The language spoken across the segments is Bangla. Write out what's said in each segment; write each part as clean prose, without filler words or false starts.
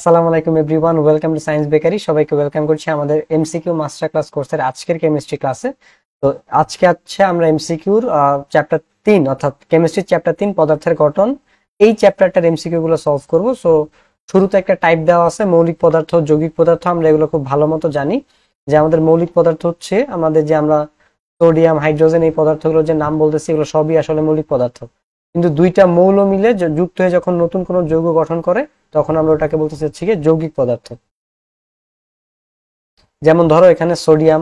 আসসালামু আলাইকুম everyone, welcome to science bakery. সবাইকে ওয়েলকাম করছি আমাদের এমসিকিউ মাস্টার ক্লাস কোর্সের আজকের কেমিস্ট্রি ক্লাসে। তো আজকে আমরা এমসিকিউর চ্যাপ্টার 3 অর্থাৎ কেমিস্ট্রির চ্যাপ্টার 3 পদার্থের গঠন, এই চ্যাপ্টারটার এমসিকিউ গুলো সলভ করব। সো শুরুতে একটা টাইপ দেওয়া আছে মৌলিক পদার্থ, যৌগিক পদার্থ। আমরা এগুলো খুব ভালো মতো জানি যে আমাদের মৌলিক পদার্থ হচ্ছে আমাদের যে আমরা সোডিয়াম, হাইড্রোজেন, এই পদার্থগুলোর যে নাম বলতেছি এগুলো সবই আসলে মৌলিক পদার্থ। কিন্তু দুইটা মৌল মিলে যুক্ত হয়ে যখন নতুন কোনো যৌগ গঠন করে তখন আমরা ওটাকে বলতে চাচ্ছি যৌগিক পদার্থ। যেমন ধরো এখানে সোডিয়াম,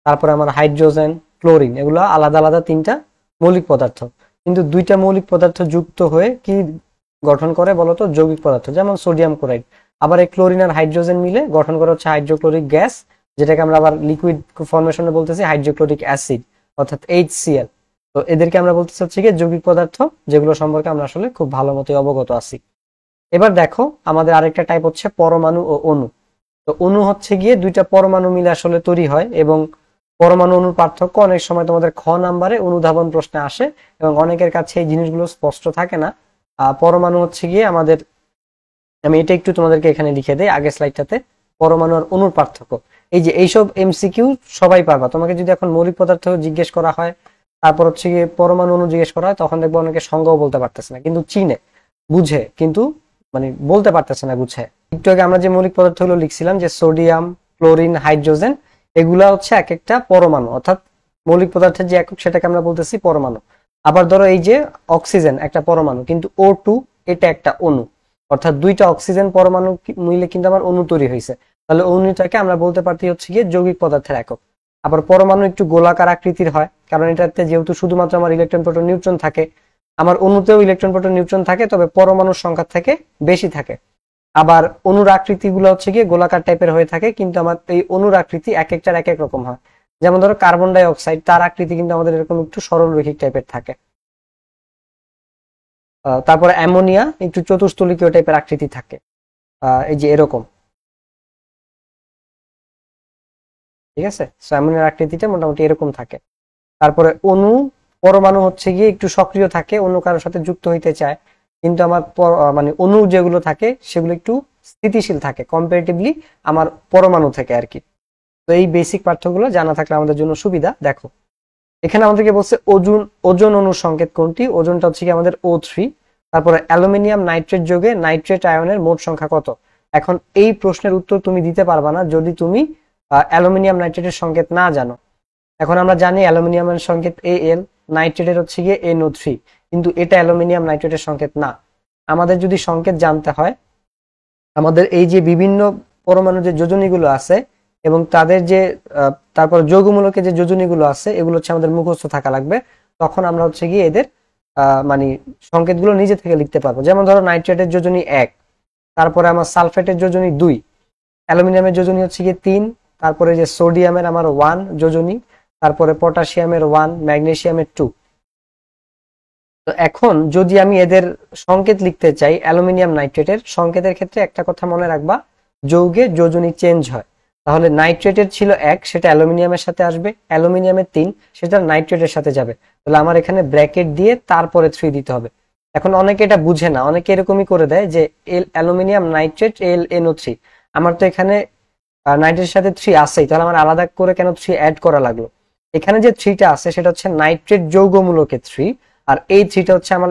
তারপরে আমার হাইড্রোজেন, ক্লোরিন, এগুলো আলাদা আলাদা তিনটা মৌলিক পদার্থ, কিন্তু দুইটা মৌলিক পদার্থ যুক্ত হয়ে কি গঠন করে বলতো? যৌগিক পদার্থ। যেমন সোডিয়াম ক্লোরাইড। আবার এই ক্লোরিন আর হাইড্রোজেন মিলে গঠন করে হচ্ছে হাইড্রোক্লোরিক গ্যাস, যেটাকে আমরা আবার লিকুইড ফরমেশনে বলতেছি হাইড্রোক্লোরিক অ্যাসিড অর্থাৎ HCl। তো এদেরকে আমরা বলতে চাচ্ছি যৌগিক পদার্থ, যেগুলো সম্পর্কে আমরা আসলে খুব ভালো মতোই অবগত আছি। এবার দেখো আমাদের আরেকটা টাইপ হচ্ছে পরমাণু ও অণু। তো অণু হচ্ছে দুইটা পরমাণু মিলে আসলে তৈরি হয়, এবং পরমাণু অণুর পার্থক্য অনেক সময় তোমাদের খ নাম্বারে অনুধাবন প্রশ্নে আসে, এবং অনেকের কাছে এই জিনিসগুলো স্পষ্ট থাকে না। পরমাণু হচ্ছে আমাদের, আমি এটা একটু তোমাদেরকে এখানে লিখে দেই আগের স্লাইডটাতে, পরমাণু আর অণুর পার্থক্য। এই যে এইসব এমসিকিউ সবাই পারবা। তোমাকে যদি এখন মৌলিক পদার্থ জিজ্ঞেস করা হয়, তারপর হচ্ছে পরমাণু অণু জিজ্ঞেস করা হয়, তখন দেখবো অনেকে সংজ্ঞাও বলতে পারতেছে না, কিন্তু চিনে বুঝে, কিন্তু মানে বলতে পারতেছে না গুছে। একটু আগে আমরা যে মৌলিক পদার্থগুলো লিখছিলাম যে সোডিয়াম, ক্লোরিন, হাইড্রোজেন, এগুলা হচ্ছে এক একটা পরমাণু, অর্থাৎ মৌলিক পদার্থের যে একক সেটাকে আমরা বলতেছি পরমাণু। আবার ধরো এই যে অক্সিজেন একটা পরমাণু, কিন্তু O2 এটা একটা অণু, অর্থাৎ দুইটা অক্সিজেন পরমাণু মিলে কিন্তু আমার অণু তৈরি হয়েছে। তাহলে অণুটাকে আমরা বলতে পারছি হচ্ছে যৌগিক পদার্থের একক। আবার পরমাণু একটু গোলাকার আকৃতির হয়, কারণ এটাতে যেহেতু শুধুমাত্র আমার ইলেকট্রন, প্রোটন, নিউট্রন থাকে। আমার অণুতেও ইলেকট্রন, প্রোটন, নিউট্রন থাকে, তবে পরমাণুর সংখ্যা থেকে বেশি থাকে। আবার অণুর আকৃতি গুলো হচ্ছে গোলাকার টাইপের হয়ে থাকে, কিন্তু আমার এই অণুর আকৃতি এক একটার এক এক রকম হয়। যেমন ধরো কার্বন ডাই অক্সাইড, তার আকৃতি কিন্তু আমাদের এরকম একটু সরল রৈখিক টাইপের থাকে। তারপরে অ্যামোনিয়া একটু চতুস্তলিকীয় টাইপের আকৃতি থাকে, এই যে এরকম। ঠিক আছে, অ্যামোনিয়ার আকৃতিটা মোটামুটি এরকম থাকে। তারপরে অণু, পরমাণু হচ্ছে একটু সক্রিয় থাকে, অন্য কারোর সাথে যুক্ত হইতে চায়, কিন্তু আমার মানে অণু যেগুলো থাকে সেগুলো একটু স্থিতিশীল থাকে কম্পারেটিভলি আমার পরমাণু থেকে আর কি। তো এই বেসিক পার্থক্যগুলো জানা থাকলে আমাদের জন্য সুবিধা। দেখো এখানে আমাদেরকে বলছে ওজোন অণুর সংকেত কোনটি? ওজনটা হচ্ছে আমাদের O3। তারপরে অ্যালুমিনিয়াম নাইট্রেট যোগে নাইট্রেট আয়নের মোট সংখ্যা কত? এখন এই প্রশ্নের উত্তর তুমি দিতে পারবা না যদি তুমি অ্যালুমিনিয়াম নাইট্রেটের সংকেত না জানো। এখন আমরা জানি অ্যালুমিনিয়ামের সংকেত Al, নাইট্রেটের হচ্ছে NO3, কিন্তু এটা অ্যালুমিনিয়াম নাইট্রেটের সংকেত না। আমাদের যদি সংকেত জানতে হয়, আমাদের এই যে বিভিন্ন পরমাণুর যে যোজনীগুলো আছে এবং তাদের যে তারপর যৌগমূলকের যে যোজনীগুলো আছে, এগুলো হচ্ছে আমাদের মুখস্থ থাকা লাগবে। তখন আমরা হচ্ছে এদের মানে সংকেতগুলো নিজে থেকে লিখতে পারবো। যেমন ধরো নাইট্রেটের যোজনী 1, তারপরে আমার সালফেটের যোজনী 2, অ্যালুমিনিয়ামের যোজনী হচ্ছে 3, তারপরে যে সোডিয়ামের আমার 1 যোজনী, তারপরে পটাশিয়ামের 1, ম্যাগনেসিয়ামের 2। তো এখন যদি আমি এদের সংকেত লিখতে চাই অ্যালুমিনিয়াম নাইট্রেটের সংকেতের ক্ষেত্রে একটা কথা মনে রাখবা, যৌগে যোজনী চেঞ্জ হয়। তাহলে নাইট্রেটের ছিল 1, সেটা অ্যালুমিনিয়ামের সাথে আসবে, অ্যালুমিনিয়ামের 3 সেটা নাইট্রেটের সাথে যাবে। তাহলে আমার এখানে ব্র্যাকেট দিয়ে তারপরে 3 দিতে হবে। এখন অনেকে এটা বুঝে না, অনেকে এরকমই করে দেয় যে অ্যালুমিনিয়াম নাইট্রেট LNO3। আমার তো এখানে নাইট্রেটের সাথে 3 আছেই, তাহলে আমার আলাদা করে কেন 3 অ্যাড করা লাগলো? এখানে যে 3টা আছে সেটা হচ্ছে নাইট্রেট যৌগমূলকের 3, আর এই 3টা হচ্ছে আমার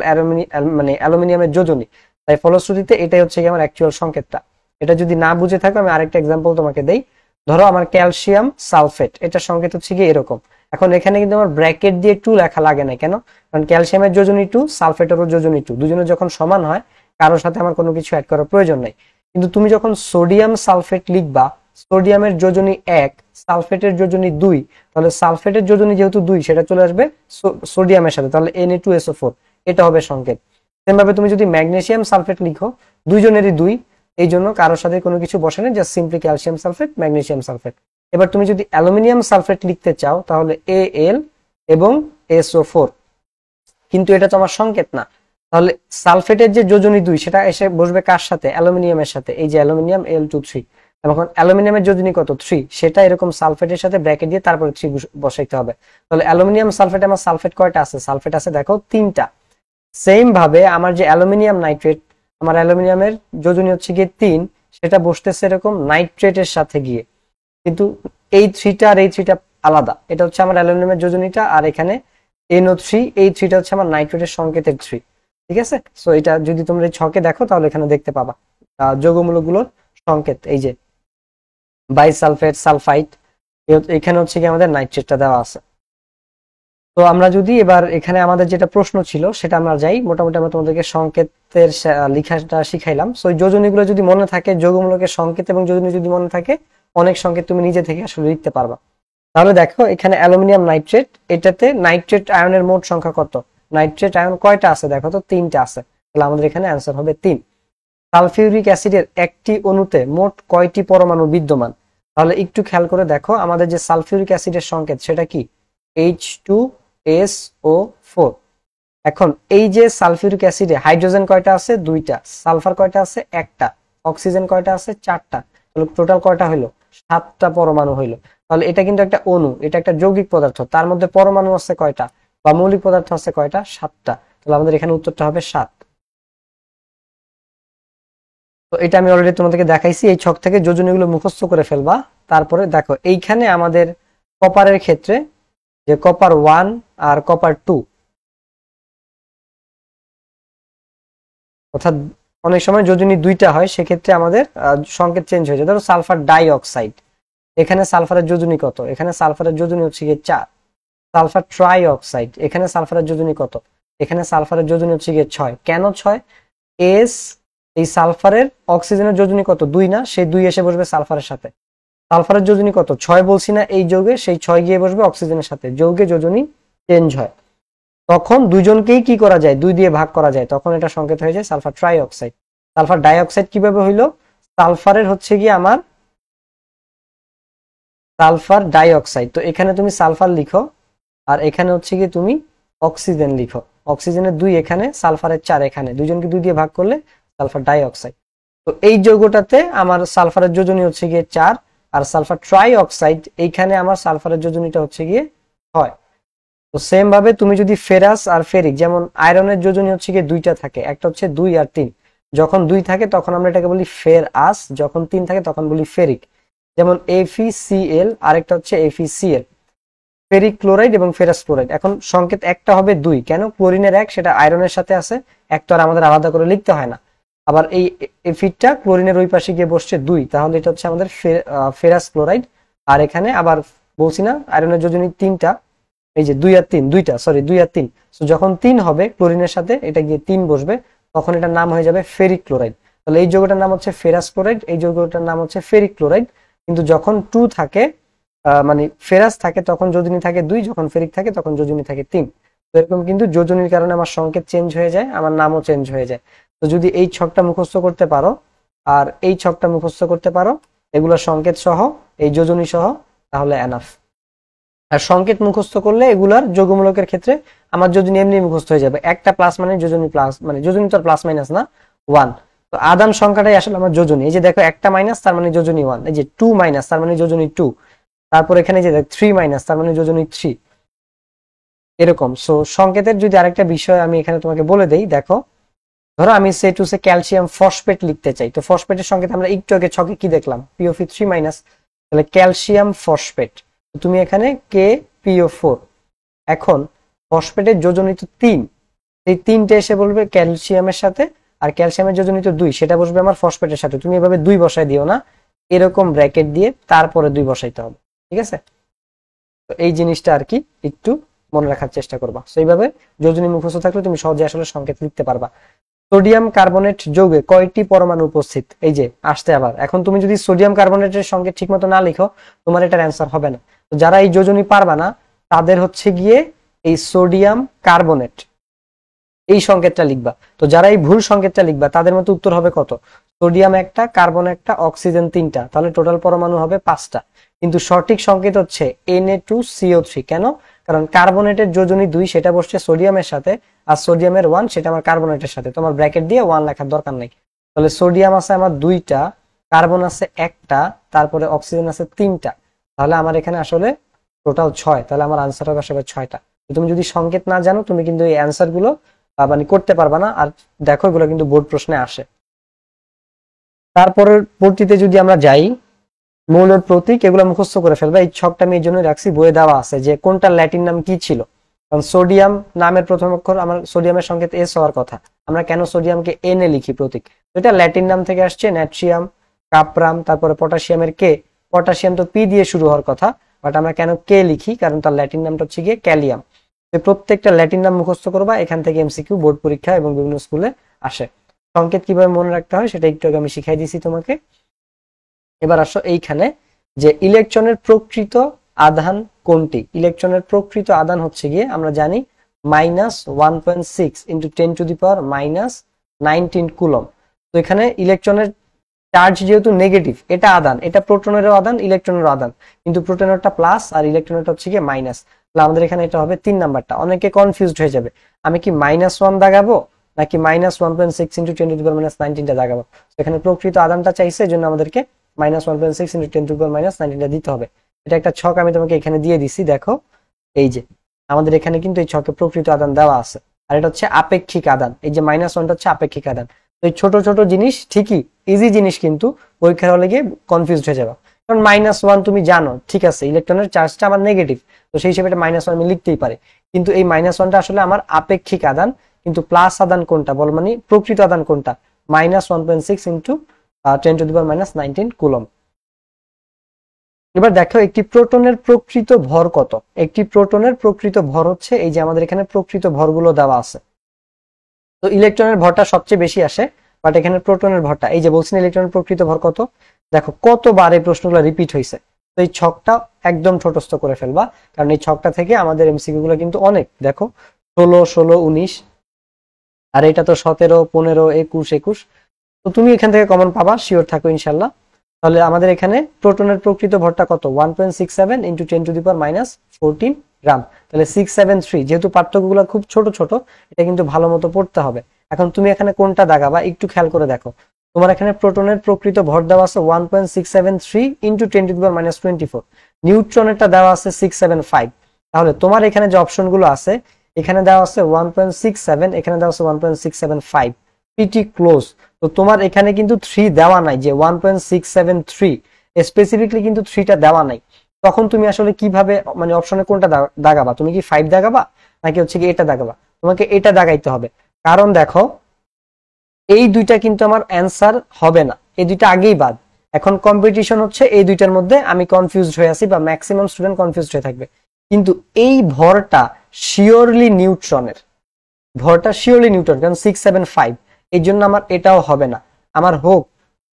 মানে অ্যালুমিনিয়ামের যোজনী। তাই ফলশ্রুতিতে এটাই হচ্ছে আমার অ্যাকচুয়াল সংকেতটা। এটা যদি না বুঝে থাকো, আমি আরেকটা এক্সাম্পল তোমাকে দেই। ধরো আমার ক্যালসিয়াম সালফেট, এটা সংকেত হচ্ছে এরকম। এখন এখানে কিন্তু আমার ব্র্যাকেট দিয়ে 2 লেখা লাগে না, কেন? কারণ ক্যালসিয়ামের যোজনী 2, সালফেটেরও যোজনী 2, দুজনে যখন সমান হয় কারোর সাথে আমার কোনো কিছু অ্যাড করার প্রয়োজন নাই। কিন্তু তুমি যখন সোডিয়াম সালফেট লিখবা, সোডিয়ামের যোজনী 1, সালফেটের যোজনী 2, তাহলে সালফেটের যোজনী যেহেতু 2, সেটা চলে আসবে সোডিয়ামের সাথে, তাহলে Na2SO4, এটা হবে সংকেত। সেম ভাবে তুমি যদি ম্যাগনেসিয়াম সালফেট লিখো, দুইজনেরই 2, এই জন্য কারোর সাথে কোনো কিছু বসে না, just simply calcium sulphate, magnesium sulphate. এবার তুমি যদি অ্যালুমিনিয়াম সালফেট লিখতে চাও, তাহলে Al এবং SO4, কিন্তু এটা তো আমার সংকেত না। তাহলে সালফেটের যে যোজনী 2, সেটা এসে বসবে কার সাথে? অ্যালুমিনিয়ামের সাথে, এই যে অ্যালুমিনিয়াম Al2,3। এখন অ্যালুমিনিয়ামের যোজনী কত? 3, সেটা এরকম সালফেটের সাথে ব্র্যাকেট দিয়ে তারপরে 3 বসাইতে হবে। তাহলে অ্যালুমিনিয়াম সালফেট, আমার সালফেট কয়টা আছে? সালফেট আছে দেখো 3টা। সেম ভাবে আমার যে অ্যালুমিনিয়াম নাইট্রেট, আমার অ্যালুমিনিয়ামের যোজনী হচ্ছে 3, সেটা বসতেছে এরকম নাইট্রেটের সাথে গিয়ে, কিন্তু এই থ্রিটা আর এই থ্রিটা আলাদা। এটা হচ্ছে আমার অ্যালুমিনিয়ামের যোজনীটা, আর এখানে NO3, এই থ্রিটা হচ্ছে আমার নাইট্রেটের সংকেতের থ্রি। ঠিক আছে, সো এটা যদি তোমরা এই ছকে দেখো তাহলে এখানে দেখতে পাবা যৌগমূলকগুলোর সংকেত। এই যে বাইসালফেট, সালফাইড, এখানে হচ্ছে কি আমাদের নাইট্রেটটা দেওয়া আছে। তো আমরা যদি এবার এখানে আমাদের যেটা প্রশ্ন ছিল সেটা আমরা যাই, মোটামুটি আমরা তোমাদেরকে সংকেতের লেখাটা শিখাইলাম। সো এই যোজনীগুলো যদি মনে থাকে, যৌগমূলকের সংকেত এবং যোজনী যদি মনে থাকে, অনেক সংকেত তুমি নিজে থেকে আসলে লিখতে পারবা। তাহলে দেখো এখানে অ্যালুমিনিয়াম নাইট্রেট, এটাতে নাইট্রেট আয়নের মোট সংখ্যা কত? নাইট্রেট আয়ন কয়টা আছে দেখো তো, 3টা আছে, তাহলে আমাদের এখানে অ্যান্সার হবে 3। সালফিউরিক অ্যাসিডের একটি অণুতে মোট কয়টি পরমাণু বিদ্যমান? তাহলে একটু খেয়াল করে দেখো, আমাদের যে সালফিউরিক অ্যাসিডের সংকেত সেটা কি? H2SO4। এখন এই যে সালফিউরিক অ্যাসিডে হাইড্রোজেন কয়টা আছে? 2টা। সালফার কয়টা আছে? 1টা। অক্সিজেন কয়টা আছে? 4টা। তাহলে টোটাল কয়টা হইলো? 7টা পরমাণু হইলো। তাহলে এটা কিন্তু একটা অণু, এটা একটা যৌগিক পদার্থ, তার মধ্যে পরমাণু আছে কয়টা বা মৌলিক পদার্থ আছে কয়টা? 7টা। তাহলে আমাদের এখানে উত্তরটা হবে 7। তো এটা আমি অলরেডি তোমাদেরকে দেখাইছি, এই ছক থেকে যোজনীগুলো মুখস্থ করে ফেলবা। তারপরে দেখো এইখানে আমাদের কপারের ক্ষেত্রে যে কপার 1 আর কপার 2, অর্থাৎ অনেক সময় যোজনী 2টা হয়, সেক্ষেত্রে আমাদের সংকেত চেঞ্জ হয়ে যায়। ধরো সালফার ডাই অক্সাইড, এখানে সালফারের যোজনী কত? এখানে সালফারের যোজনী হচ্ছে গিয়ে 4। সালফার ট্রাই অক্সাইড, এখানে সালফারের যোজনী কত? এখানে সালফারের যোজনী হচ্ছে গিয়ে 6। কেন 6? এস, এই সালফারের অক্সিজেনের যোজনী কত? 2 না, সেই 2 এসে বসবে সালফারের সাথে। সালফারের যোজনী কত? 6 বলছি না এই যৌগে, সেই 6 গিয়ে বসবে অক্সিজেনের সাথে, যৌগে যোজনী চেঞ্জ হয়। তখন দুজনকেই কি করা যায়? 2 দিয়ে ভাগ করা যায়, তখন এটা সংকেত হয়ে যায় sulphur try oxide. Sulphur die oxide কিভাবে হইলো? সালফারের হচ্ছে গিয়ে আমার সালফার ডাই অক্সাইড, তো এখানে তুমি সালফার লিখো, আর এখানে হচ্ছে গিয়ে তুমি অক্সিজেন লিখো। অক্সিজেনের 2 এখানে, সালফারের 4 এখানে, দুজনকে 2 দিয়ে ভাগ করলে সালফার ডাই অক্সাইড। তো এই যৌগটাতে আমার সালফারের যোজনী হচ্ছে গিয়ে 4, আর সালফার ট্রাই অক্সাইড এইখানে আমার সালফারের যোজনীটা হচ্ছে গিয়ে 6। তো সেম ভাবে তুমি যদি ফেরাস আর ফেরিক, যেমন আয়রনের যোজনী হচ্ছে গিয়ে 2টা থাকে, একটা হচ্ছে 2 আর 3। যখন 2 থাকে তখন আমরা এটাকে বলি ফেরআস, যখন 3 থাকে তখন বলি ফেরিক। যেমন FeCl, আরেকটা হচ্ছে FeCl, ফেরিক ক্লোরাইড এবং ফেরাস ক্লোরাইড। এখন সংকেত একটা হবে 2, কেন? ক্লোরিনের 1, সেটা আয়রনের সাথে আছে, এক তো আর আমাদের আলাদা করে লিখতে হয় না। আবার এই এফিডটা ক্লোরিনের ওই পাশে গিয়ে বসছে 2, তাহলে এটা হচ্ছে আমাদের ফেরাস ক্লোরাইড। আর এখানে আবার বলছি না আয়রনের যোজনী 3টা, এই যে 2 আর 3, 2টা, সরি 2 আর 3। তো যখন 3 হবে ক্লোরিনের সাথে, এটা গিয়ে 3 বসবে, তখন এটার নাম হয়ে যাবে ফেরিক ক্লোরাইড। তাহলে এই যৌগটার নাম হচ্ছে ফেরাস ক্লোরাইড, এই যৌগটার নাম হচ্ছে ফেরিক ক্লোরাইড। কিন্তু যখন 2 থাকে, মানে ফেরাস থাকে তখন যোজনী থাকে 2, যখন ফেরিক থাকে তখন যোজনী থাকে 3। তো এরকম কিন্তু যোজনীর কারণে আমার সংকেত চেঞ্জ হয়ে যায়, আমার নামও চেঞ্জ হয়ে যায়। তো যদি এই ছকটা মুখস্থ করতে পারো আর এই ছকটা মুখস্থ করতে পারো, এগুলো সংকেত সহ, এই যোজনী সহ, তাহলে এনাফ। আর সংকেত মুখস্থ করলে এগুলার যৌগমূলকের ক্ষেত্রে আমার যোজনী এমনি মুখস্থ হয়ে যাবে। একটা প্লাস মানে যোজনী প্লাস, মানে যোজনী তো আর প্লাস মাইনাস না, 1। তো আদান সংখ্যাটাই আসলে আমার যোজনী। এই যে দেখো একটা মাইনাস, তার মানে যোজনী 1। এই যে 2 মাইনাস, তার মানে যোজনী 2। তারপর এখানে যে 3 মাইনাস, তার মানে যোজনী 3, এরকম। সো সংকেতের যদি আরেকটা বিষয় আমি এখানে তোমাকে বলে দেই, দেখো ধরো আমি সে টু সে ক্যালসিয়াম ফসফেট লিখতে চাই, তো ফসফেটের সংকেত আমরা একটু আগে ছকে কি দেখলাম? POF3 মাইনাস, তাহলে ক্যালসিয়াম ফসফেট, তুমি এখানে KPO4। এখন ফসফেটের যোজনী তো 3, এই 3টে এসে বলবে ক্যালসিয়ামের সাথে, আর ক্যালসিয়ামের যোজনী তো 2, সেটা বসবে আমার ফসফেটের সাথে। তুমি এভাবে 2 বসাই দিও না, এরকম ব্র্যাকেট দিয়ে তারপরে 2 বসাইতে হবে, ঠিক আছে? তো এই জিনিসটা আর কি একটু মনে রাখার চেষ্টা করবা। তো এইভাবে যোজনী মুখস্থ থাকলে তুমি সহজে আসলে সংকেত লিখতে পারবা। সোডিয়াম কার্বনেট যৌগে কয়টি পরমাণু উপস্থিত? এই যে আসতে আবার, এখন তুমি যদি সোডিয়াম কার্বনেটের সংকেত ঠিক মতো না লিখো, তোমার এটার অ্যান্সার হবে না। তো যারা এই যোজনী পারবা না, তাদের হচ্ছে গিয়ে এই সোডিয়াম কার্বনেট এই সংকেতটা লিখবা। তো যারা এই ভুল সংকেতটা লিখবা, তাদের মতো উত্তর হবে কত? সোডিয়াম 1টা, কার্বন 1টা, অক্সিজেন 3টা, তাহলে টোটাল পরমাণু হবে 5টা। কিন্তু সঠিক সংকেত হচ্ছে Na2CO3। কেন? কারণ কার্বনেটের যোজনী 2, সেটা বসছে সোডিয়ামের সাথে, আর সোডিয়ামের 1 সেটা আমার কার্বনেটের সাথে, তোমার ব্র্যাকেট দিয়ে 1 লেখার দরকার নাই। তাহলে সোডিয়াম আছে আমার 2টা, কার্বন আছে 1টা, তারপরে অক্সিজেন আছে 3টা, তাহলে আমার এখানে আসলে টোটাল 6। তাহলে আমার আনসার হবে আসলে 6টা। তুমি যদি সংকেত না জানো, তুমি কিন্তু এই অ্যান্সার গুলো মানে করতে পারবা না। আর দেখো এগুলো কিন্তু বোর্ড প্রশ্নে আসে। তারপরে পরবর্তীতে যদি আমরা যাই, মৌলের প্রতীক এগুলো মুখস্থ করে ফেলবে। এই ছকটা আমি এই জন্য রাখছি, বইয়ে দেওয়া আছে যে কোনটা ল্যাটিন নাম কি ছিল। কারণ সোডিয়াম নামের প্রথম অক্ষর আমার সোডিয়ামের সংকেত এস হওয়ার কথা, আমরা কেন সোডিয়ামকে এন এ লিখি প্রতীক, এটা ল্যাটিন নাম থেকে আসছে, ন্যাট্রিয়াম, কাপরাম, তারপরে পটাশিয়ামের কে, পটাশিয়াম তো পি দিয়ে শুরু হওয়ার কথা, বাট আমরা কেন কে লিখি, কারণ তার ল্যাটিন নামটা হচ্ছে গিয়ে ক্যালিয়াম। প্রত্যেকটা ল্যাটিন নাম মুখস্থ করবা, এখান থেকে এমসিকিউ বোর্ড পরীক্ষা এবং বিভিন্ন স্কুলে আসে। সংকেত কিভাবে মনে রাখতে হয় সেটা একটু আগে আমি শিখাই দিয়েছি তোমাকে। এবার আসো এইখানে যে ইলেকট্রনের প্রকৃত আধান কোনটি। ইলেকট্রনের প্রকৃত আধান হচ্ছে গিয়ে আমরা জানি -1.6 × 10⁻⁻19 কুলম। তো এখানে ইলেকট্রনের চার্জ যেহেতু নেগেটিভ, এটা আধান, এটা প্রোটনেরও আধান ইলেকট্রনেরও আধান, কিন্তু প্রোটনেরটা প্লাস আর ইলেকট্রনেরটা হচ্ছে গিয়ে মাইনাস। তাহলে আমাদের এখানে এটা হবে 3 নাম্বারটা। অনেকে কনফিউজড হয়ে যাবে, আমি কি -1 দাগাবো নাকি -1.6 × 10⁻⁻19টা দাগাবো। এখানে প্রকৃত আধানটা চাইছে, এজন্য আমাদেরকে -1.6 × 10⁻⁻19টা দিতে হবে। এটা একটা ছক আমি তোমাকে এখানে দিয়ে দিছি, দেখো এই যে আমাদের এখানে কিন্তু এই ছকে প্রকৃত আধান দেওয়া আছে, আর এটা হচ্ছে আপেক্ষিক আধান। এই যে -1টা হচ্ছে আপেক্ষিক আধান। তো এই ছোট ছোট জিনিস ঠিকই ইজি জিনিস, কিন্তু পরীক্ষার হলে গিয়ে কনফিউজড হয়ে যাবে। কারণ -1 তুমি জানো, ঠিক আছে, ইলেকট্রনের চার্জটা আমার নেগেটিভ, তো সেই হিসেবে এটা -1 আমি লিখতেই পারি, কিন্তু এই -1টা আসলে আমার আপেক্ষিক আধান। কিন্তু প্লাস আধান কোনটা বল, মানে প্রকৃত আধান কোনটা, -1.6 × 10⁻⁻19 কুলম। এবার দেখো একটি প্রোটনের প্রকৃত ভর কত। একটি প্রোটনের প্রকৃত ভর হচ্ছে, এই যে আমাদের এখানে প্রকৃত ভরগুলো দেওয়া আছে। তো ইলেকট্রনের ভরটা সবচেয়ে বেশি আসে, বাট এখানে প্রোটনের ভরটা, এই যে বলছেন ইলেকট্রনের প্রকৃত ভর কত, দেখো কতবার এই প্রশ্নগুলো রিপিট হয়েছে। তো এই ছকটা একদম ছোটস্থ করে ফেলবা, কারণ এই ছকটা থেকে আমাদের এমসিকিউ গুলো কিন্তু অনেক, দেখো 16, 16, 19, আর এটা তো 17, 15, 21, 21। তো তুমি এখান থেকে কমন পাবা, শিওর থাকো ইনশাল্লাহ। তাহলে আমাদের এখানে প্রোটনের প্রকৃত ভরটা কত, 1.67 × 10⁻⁻14 গ্রাম। তাহলে 673, যেহেতু পার্থক্যগুলো খুব ছোট ছোট, এটা কিন্তু ভালো মতো পড়তে হবে। এখন তুমি এখানে কোনটা দাগাবা একটু খেয়াল করে দেখো। তোমার এখানে প্রোটনের প্রকৃত ভর দেওয়া আছে 1.673 × 10⁻24, নিউট্রনেরটা দেওয়া আছে 675। তাহলে তোমার এখানে যে অপশনগুলো আছে, এখানে দেওয়া আছে 1.67, এখানে দেওয়া আছে 1.675, পিটি ক্লোজ। তো তোমার এখানে কিন্তু 3 দেওয়া নাই, যে 1.673 স্পেসিফিকলি কিন্তু 3টা দেওয়া নাই। তখন তুমি আসলে কিভাবে, মানে অপশনে কোনটা দাগাবা, তুমি কি 5 দাগাবা নাকি হচ্ছে কি এটা দাগাবা? তোমাকে এটা দাগাইতে হবে, কারণ দেখো এই দুইটা কিন্তু আমার অ্যান্সার হবে না, এই দুইটা আগেই বাদ। এখন কম্পিটিশন হচ্ছে এই দুইটার মধ্যে, আমি কনফিউজড হয়ে আছি বা ম্যাক্সিমাম স্টুডেন্ট কনফিউজড হয়ে থাকবে। কিন্তু এই ভরটা শিওরলি নিউট্রনের, ভরটা শিওরলি নিউট্রন, কারণ 675, এই জন্য আমার এটাও হবে না। আমার হোক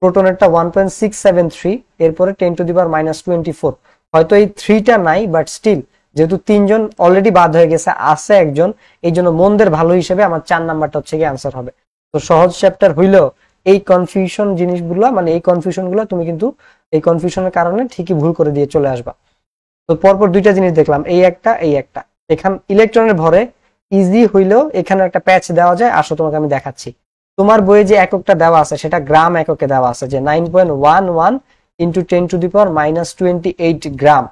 প্রোটনেরটা 1.673, এরপরে 10⁻⁻24, হয়তো এই 3টা নাই, বাট স্টিল যেহেতু 3জন অলরেডি বাদ হয়ে গেছে, আছে একজন, এই জন্য মনদের ভালো হিসেবে আমার 4 নাম্বারটা হচ্ছে গিয়ে আনসার হবে। তো সহজ চ্যাপ্টার হইলেও এই কনফিউশন জিনিসগুলো, মানে এই কনফিউশনগুলো তুমি কিন্তু এই কনফিউশনের কারণে ঠিকই ভুল করে দিয়ে চলে আসবা। তো পরপর দুইটা জিনিস দেখলাম, এই একটা এই একটা। এখান ইলেকট্রনের ভরে ইজি হইলেও এখানে একটা প্যাচ দেওয়া যায়, আসো তোমাকে আমি দেখাচ্ছি। তোমার বইয়ে যে এককটা দেওয়া আছে সেটা গ্রাম এককে দেওয়া আছে, যে 9.11 × 10⁻⁻28 গ্রাম।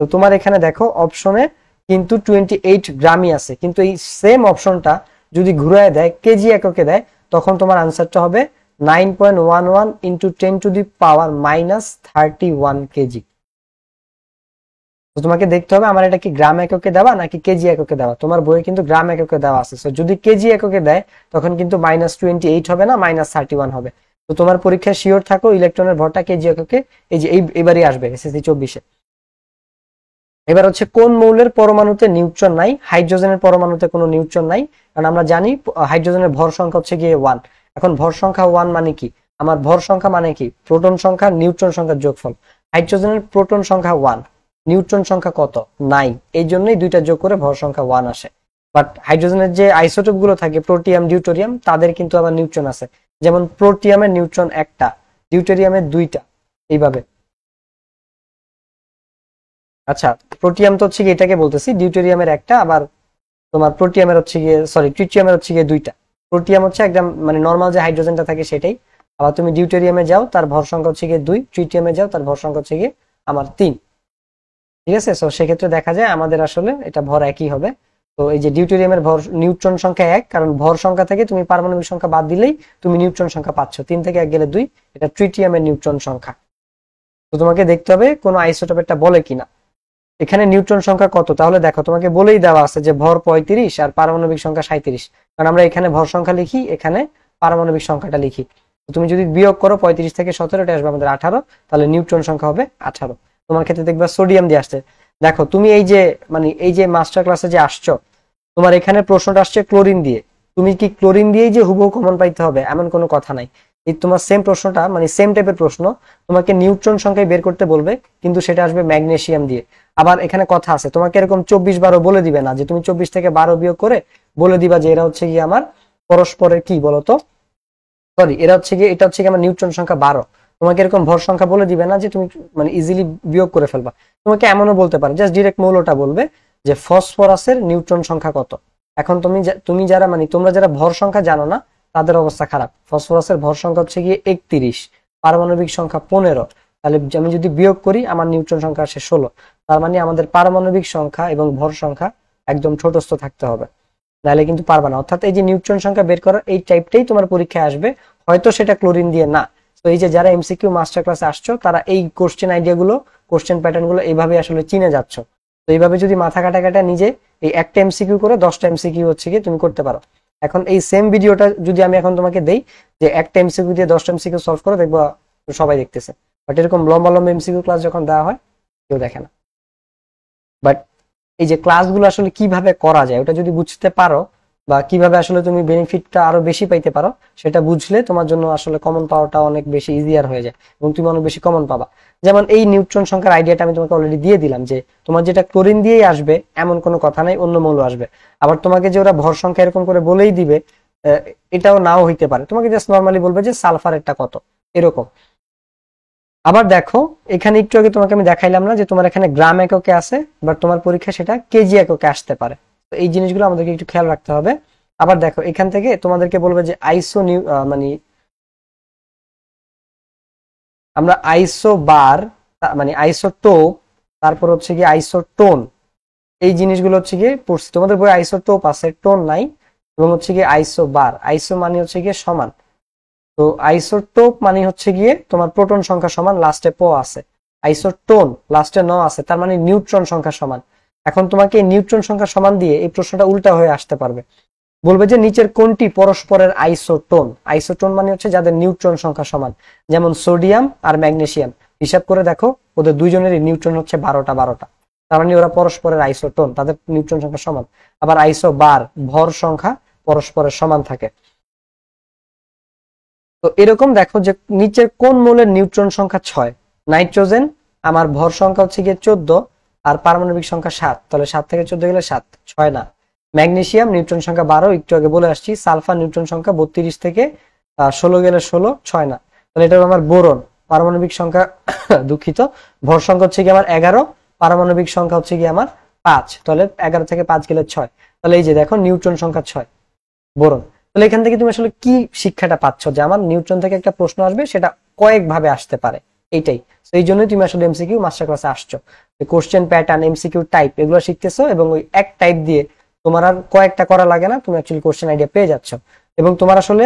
তো তোমার এখানে দেখো অপশনে কিন্তু 28 গ্রামই আছে, কিন্তু এই সেম অপশনটা যদি ঘুরায় দেয় কেজি এককে দেয়, তখন তোমার আনসারটা হবে 9.11 × 10⁻31 কেজি। তো তোমাকে দেখতে হবে আমার এটা কি গ্রাম এককে দেওয়া নাকি কেজি এককে দেওয়া। তোমার বইয়ে কিন্তু গ্রাম এককে দেওয়া আছে, যদি কেজি এককে দেয় তখন কিন্তু -28 হবে না, -31 হবে। তো তোমার পরীক্ষায় শিওর থাকো ইলেকট্রনের ভরটা কেজি এককে, এই যে এবারই আসবে এসএসসি 24-এ। এবার হচ্ছে কোন মৌলের পরমাণুতে নিউট্রন নাই। হাইড্রোজেনের পরমাণুতে কোনো নিউট্রন নাই, কারণ আমরা জানি হাইড্রোজেনের ভর সংখ্যা হচ্ছে গিয়ে 1। এখন ভর সংখ্যা 1 মানে কি, আমার ভর সংখ্যা মানে কি, প্রোটন সংখ্যা নিউট্রন সংখ্যার যোগফল। হাইড্রোজেনের প্রোটন সংখ্যা 1, নিউট্রন সংখ্যা কত, নাই, এই জন্যই দুইটা যোগ করে ভর সংখ্যা 1 আসে। বাট হাইড্রোজেনের যে আইসোটোপ গুলো থাকে, প্রোটিয়াম, ডিউটোরিয়াম, তাদের কিন্তু আবার নিউট্রন আছে। যেমন প্রোটিয়ামের নিউট্রন 1টা, ডিউটোরিয়ামের 2টা, এইভাবে। আচ্ছা, প্রোটিয়াম তো হচ্ছে গিয়ে এটাকে বলতেছি, ডিউটোরিয়ামের 1টা, আবার তোমার প্রোটিয়ামের হচ্ছে গিয়ে ট্রিটিয়ামের হচ্ছে গিয়ে 2টা। প্রোটিয়াম হচ্ছে একদম মানে নর্মাল যে হাইড্রোজেনটা থাকে সেটাই। আবার তুমি ডিউটোরিয়ামে যাও, তার ভর সংখ্যা হচ্ছে গিয়ে 2, ট্রিটিয়ামে যাও, তার ভর সংখ্যা হচ্ছে গিয়ে আমার 3। ঠিক আছে, সো সেক্ষেত্রে দেখা যায় আমাদের আসলে এটা ভর একই হবে। তো এই যে ডিউটেরিয়ামের ভর নিউট্রন সংখ্যা 1, কারণ ভর সংখ্যা থেকে তুমি পারমাণবিক সংখ্যা বাদ দিলেই তুমি নিউট্রন সংখ্যা পাচ্ছ। 3 থেকে 1 গেলে 2, এটা ট্রিটিয়ামের নিউট্রন সংখ্যা। তো তোমাকে দেখতে হবে কোন আইসোটোপেরটা বলে কিনা। এখানে নিউট্রন সংখ্যা কত, তাহলে দেখো তোমাকে বলেই দেওয়া আছে যে ভর 35 আর পারমাণবিক সংখ্যা 37, কারণ আমরা এখানে ভর সংখ্যা লিখি, এখানে পারমাণবিক সংখ্যাটা লিখি। তুমি যদি বিয়োগ করো 35 থেকে 17, এটা আসবে আমাদের 18, তাহলে নিউট্রন সংখ্যা হবে 18। তোমার ক্ষেত্রে দেখবা সোডিয়াম দিয়ে আসছে। দেখো তুমি এই যে এই যে মাস্টার ক্লাসে যে আসছো, তোমার এখানে প্রশ্নটা আসছে ক্লোরিন দিয়ে। তুমি কি ক্লোরিন দিয়েই যে হুবহু কমন পাইতে হবে এমন কোনো কথা নাই। এই তোমার সেম প্রশ্নটা সেম টাইপের প্রশ্ন, তোমাকে নিউট্রন সংখ্যায় বের করতে বলবে, কিন্তু সেটা আসবে ম্যাগনেসিয়াম দিয়ে। আবার এখানে কথা আছে, তোমাকে এরকম 24 বলে দিবে না যে তুমি 24 থেকে 12 বিয়োগ করে বলে দিবা যে এরা হচ্ছে গিয়ে আমার পরস্পরের কি বলতো, সরি এরা হচ্ছে গিয়ে, এটা হচ্ছে গিয়ে আমার নিউট্রন সংখ্যা 12। তোমাকে এরকম ভর সংখ্যা বলে দিবে না যে তুমি ইজিলি বিয়োগ করে ফেলবা। তোমাকে এমনও বলতে পারে, জাস্ট ডিরেক্ট মৌলটা বলবে যে ফসফরাসের নিউট্রন সংখ্যা কত। এখন তুমি যারা তোমরা যারা ভর সংখ্যা জানো না তাদের অবস্থা খারাপ। ফসফরাসের ভর সংখ্যা হচ্ছে গিয়ে 31, পারমাণবিক সংখ্যা 15, তাহলে আমি যদি বিয়োগ করি আমার নিউট্রন সংখ্যা আসে 16। তার মানে আমাদের পারমাণবিক সংখ্যা এবং ভর সংখ্যা একদম ছোটস্থ থাকতে হবে, নাহলে কিন্তু পারবা না। অর্থাৎ এই যে নিউট্রন সংখ্যা বের করার এই টাইপটাই তোমার পরীক্ষায় আসবে, হয়তো সেটা ক্লোরিন দিয়ে না। তো এই যে যারা এমসিকিউ মাস্টার ক্লাসে আসছো, তারা এই কোশ্চেন আইডিয়া গুলো, কোশ্চেন প্যাটার্ন গুলো এইভাবে আসলে চিনে যাচ্ছ। তো এইভাবে যদি মাথা কাটা নিজে এই একটা এমসিকিউ করে 10টা এমসিকিউ হচ্ছে কি তুমি করতে পারো। এখন এই সেম ভিডিওটা যদি আমি এখন তোমাকে দেই যে একটা এমসিকিউ দিয়ে 10টা এমসিকিউ সলভ করো, দেখবো সবাই দেখতেছে। বাট এরকম লম্বা লম্বা এমসিকিউ ক্লাস যখন দেওয়া হয় কেউ দেখে না। বাট এই যে ক্লাসগুলো আসলে কিভাবে করা যায় ওটা যদি বুঝতে পারো, বা কিভাবে আসলে তুমি বেনিফিটটা আরো বেশি পাইতে পারো, সেটা বুঝলে তোমার জন্য আসলে কমন পাওয়াটা অনেক বেশি ইজিয়ার হয়ে যায় এবং তুমি অনেক বেশি কমন পাবা। যেমন এই নিউট্রন সংখ্যার আইডিয়াটা আমি তোমাকে অলরেডি দিয়ে দিলাম যে তোমার যেটা ক্লোরিন দিয়েই আসবে এমন কোনো কথা নাই, অন্য মৌল আসবে। আবার তোমাকে যে ওরা ভর সংখ্যা এরকম করে বলেই দিবে, এটাও নাও হইতে পারে। তোমাকে জাস্ট নর্মালি বলবে যে সালফারেরটা কত, এরকম। আবার দেখো এখানে একটু আগে তোমাকে আমি দেখাইলাম না যে তোমার এখানে গ্রাম এককে আছে, বাট তোমার পরীক্ষা সেটা কেজি এককে আসতে পারে। তো এই জিনিসগুলো আমাদেরকে একটু খেয়াল রাখতে হবে। আবার দেখো এখান থেকে তোমাদেরকে বলবে যে আমরা আইসোবার আইসোটোপ, তারপর হচ্ছে কি আইসোটোন, এই জিনিসগুলো হচ্ছে গিয়ে পড়ছি। তোমাদের বই আইসোটোপ আছে, টোন নাই। এবং হচ্ছে গিয়ে আইসোবার, আইসো মানে হচ্ছে গিয়ে সমান। তো আইসোটোপ মানে হচ্ছে গিয়ে তোমার প্রোটন সংখ্যা সমান, লাস্টে প আছে। আইসোটোন লাস্টে ন আছে, তার মানে নিউট্রন সংখ্যা সমান। এখন তোমাকে এই নিউট্রন সংখ্যা সমান দিয়ে এই প্রশ্নটা উল্টা হয়ে আসতে পারবে। বলবে যে নিচের কোনটি পরস্পরের আইসোটোন। আইসোটোন মানে হচ্ছে যাদের নিউট্রন সংখ্যা সমান, যেমন সোডিয়াম আর ম্যাগনেসিয়াম। হিসাব করে দেখো ওদের দুইজনেরই নিউট্রন হচ্ছে 12টা। তার মানে ওরা পরস্পরের আইসোটোন, তাদের নিউট্রন সংখ্যা সমান। আবার আইসোবার, ভর সংখ্যা পরস্পরের সমান থাকে। তো এরকম দেখো যে নিচের কোন মৌলের নিউট্রন সংখ্যা 6। নাইট্রোজেন, আমার ভর সংখ্যা হচ্ছে গিয়ে 14 আর পারমাণবিক সংখ্যা 7, তাহলে 7 থেকে 14 গেলে 7, 6 না। ম্যাগনেসিয়াম নিউট্রন সংখ্যা 12, একটু আগে বলে আসছি। সালফার নিউট্রন সংখ্যা 32 থেকে 16 গেলে 16, 6 না। তাহলে এটা আমার বোরন, পারমাণবিক সংখ্যা দুঃখিত, ভর সংখ্যা হচ্ছে গিয়ে আমার 11, পারমাণবিক সংখ্যা হচ্ছে গিয়ে আমার 5, তাহলে 11 থেকে 5 গেলে 6। তাহলে এই যে দেখো নিউট্রন সংখ্যা 6, বোরন। তাহলে এখান থেকে তুমি আসলে কি শিক্ষাটা পাচ্ছ, যে আমার নিউট্রন থেকে একটা প্রশ্ন আসবে, সেটা কয়েক ভাবে আসতে পারে, এইটাই। তো এই জন্যই তুমি আসলে এমসিকিউ মাস্টার ক্লাসে আসছো, কোশ্চেন প্যাটার্ন, এমসিকিউ টাইপ এগুলো শিখতেছো, এবং ওই এক টাইপ দিয়ে তোমার আর কয়েকটা করা লাগে না, তুমি অ্যাকচুয়ালি কোশ্চেন আইডিয়া পেয়ে যাচ্ছ। এবং তোমার আসলে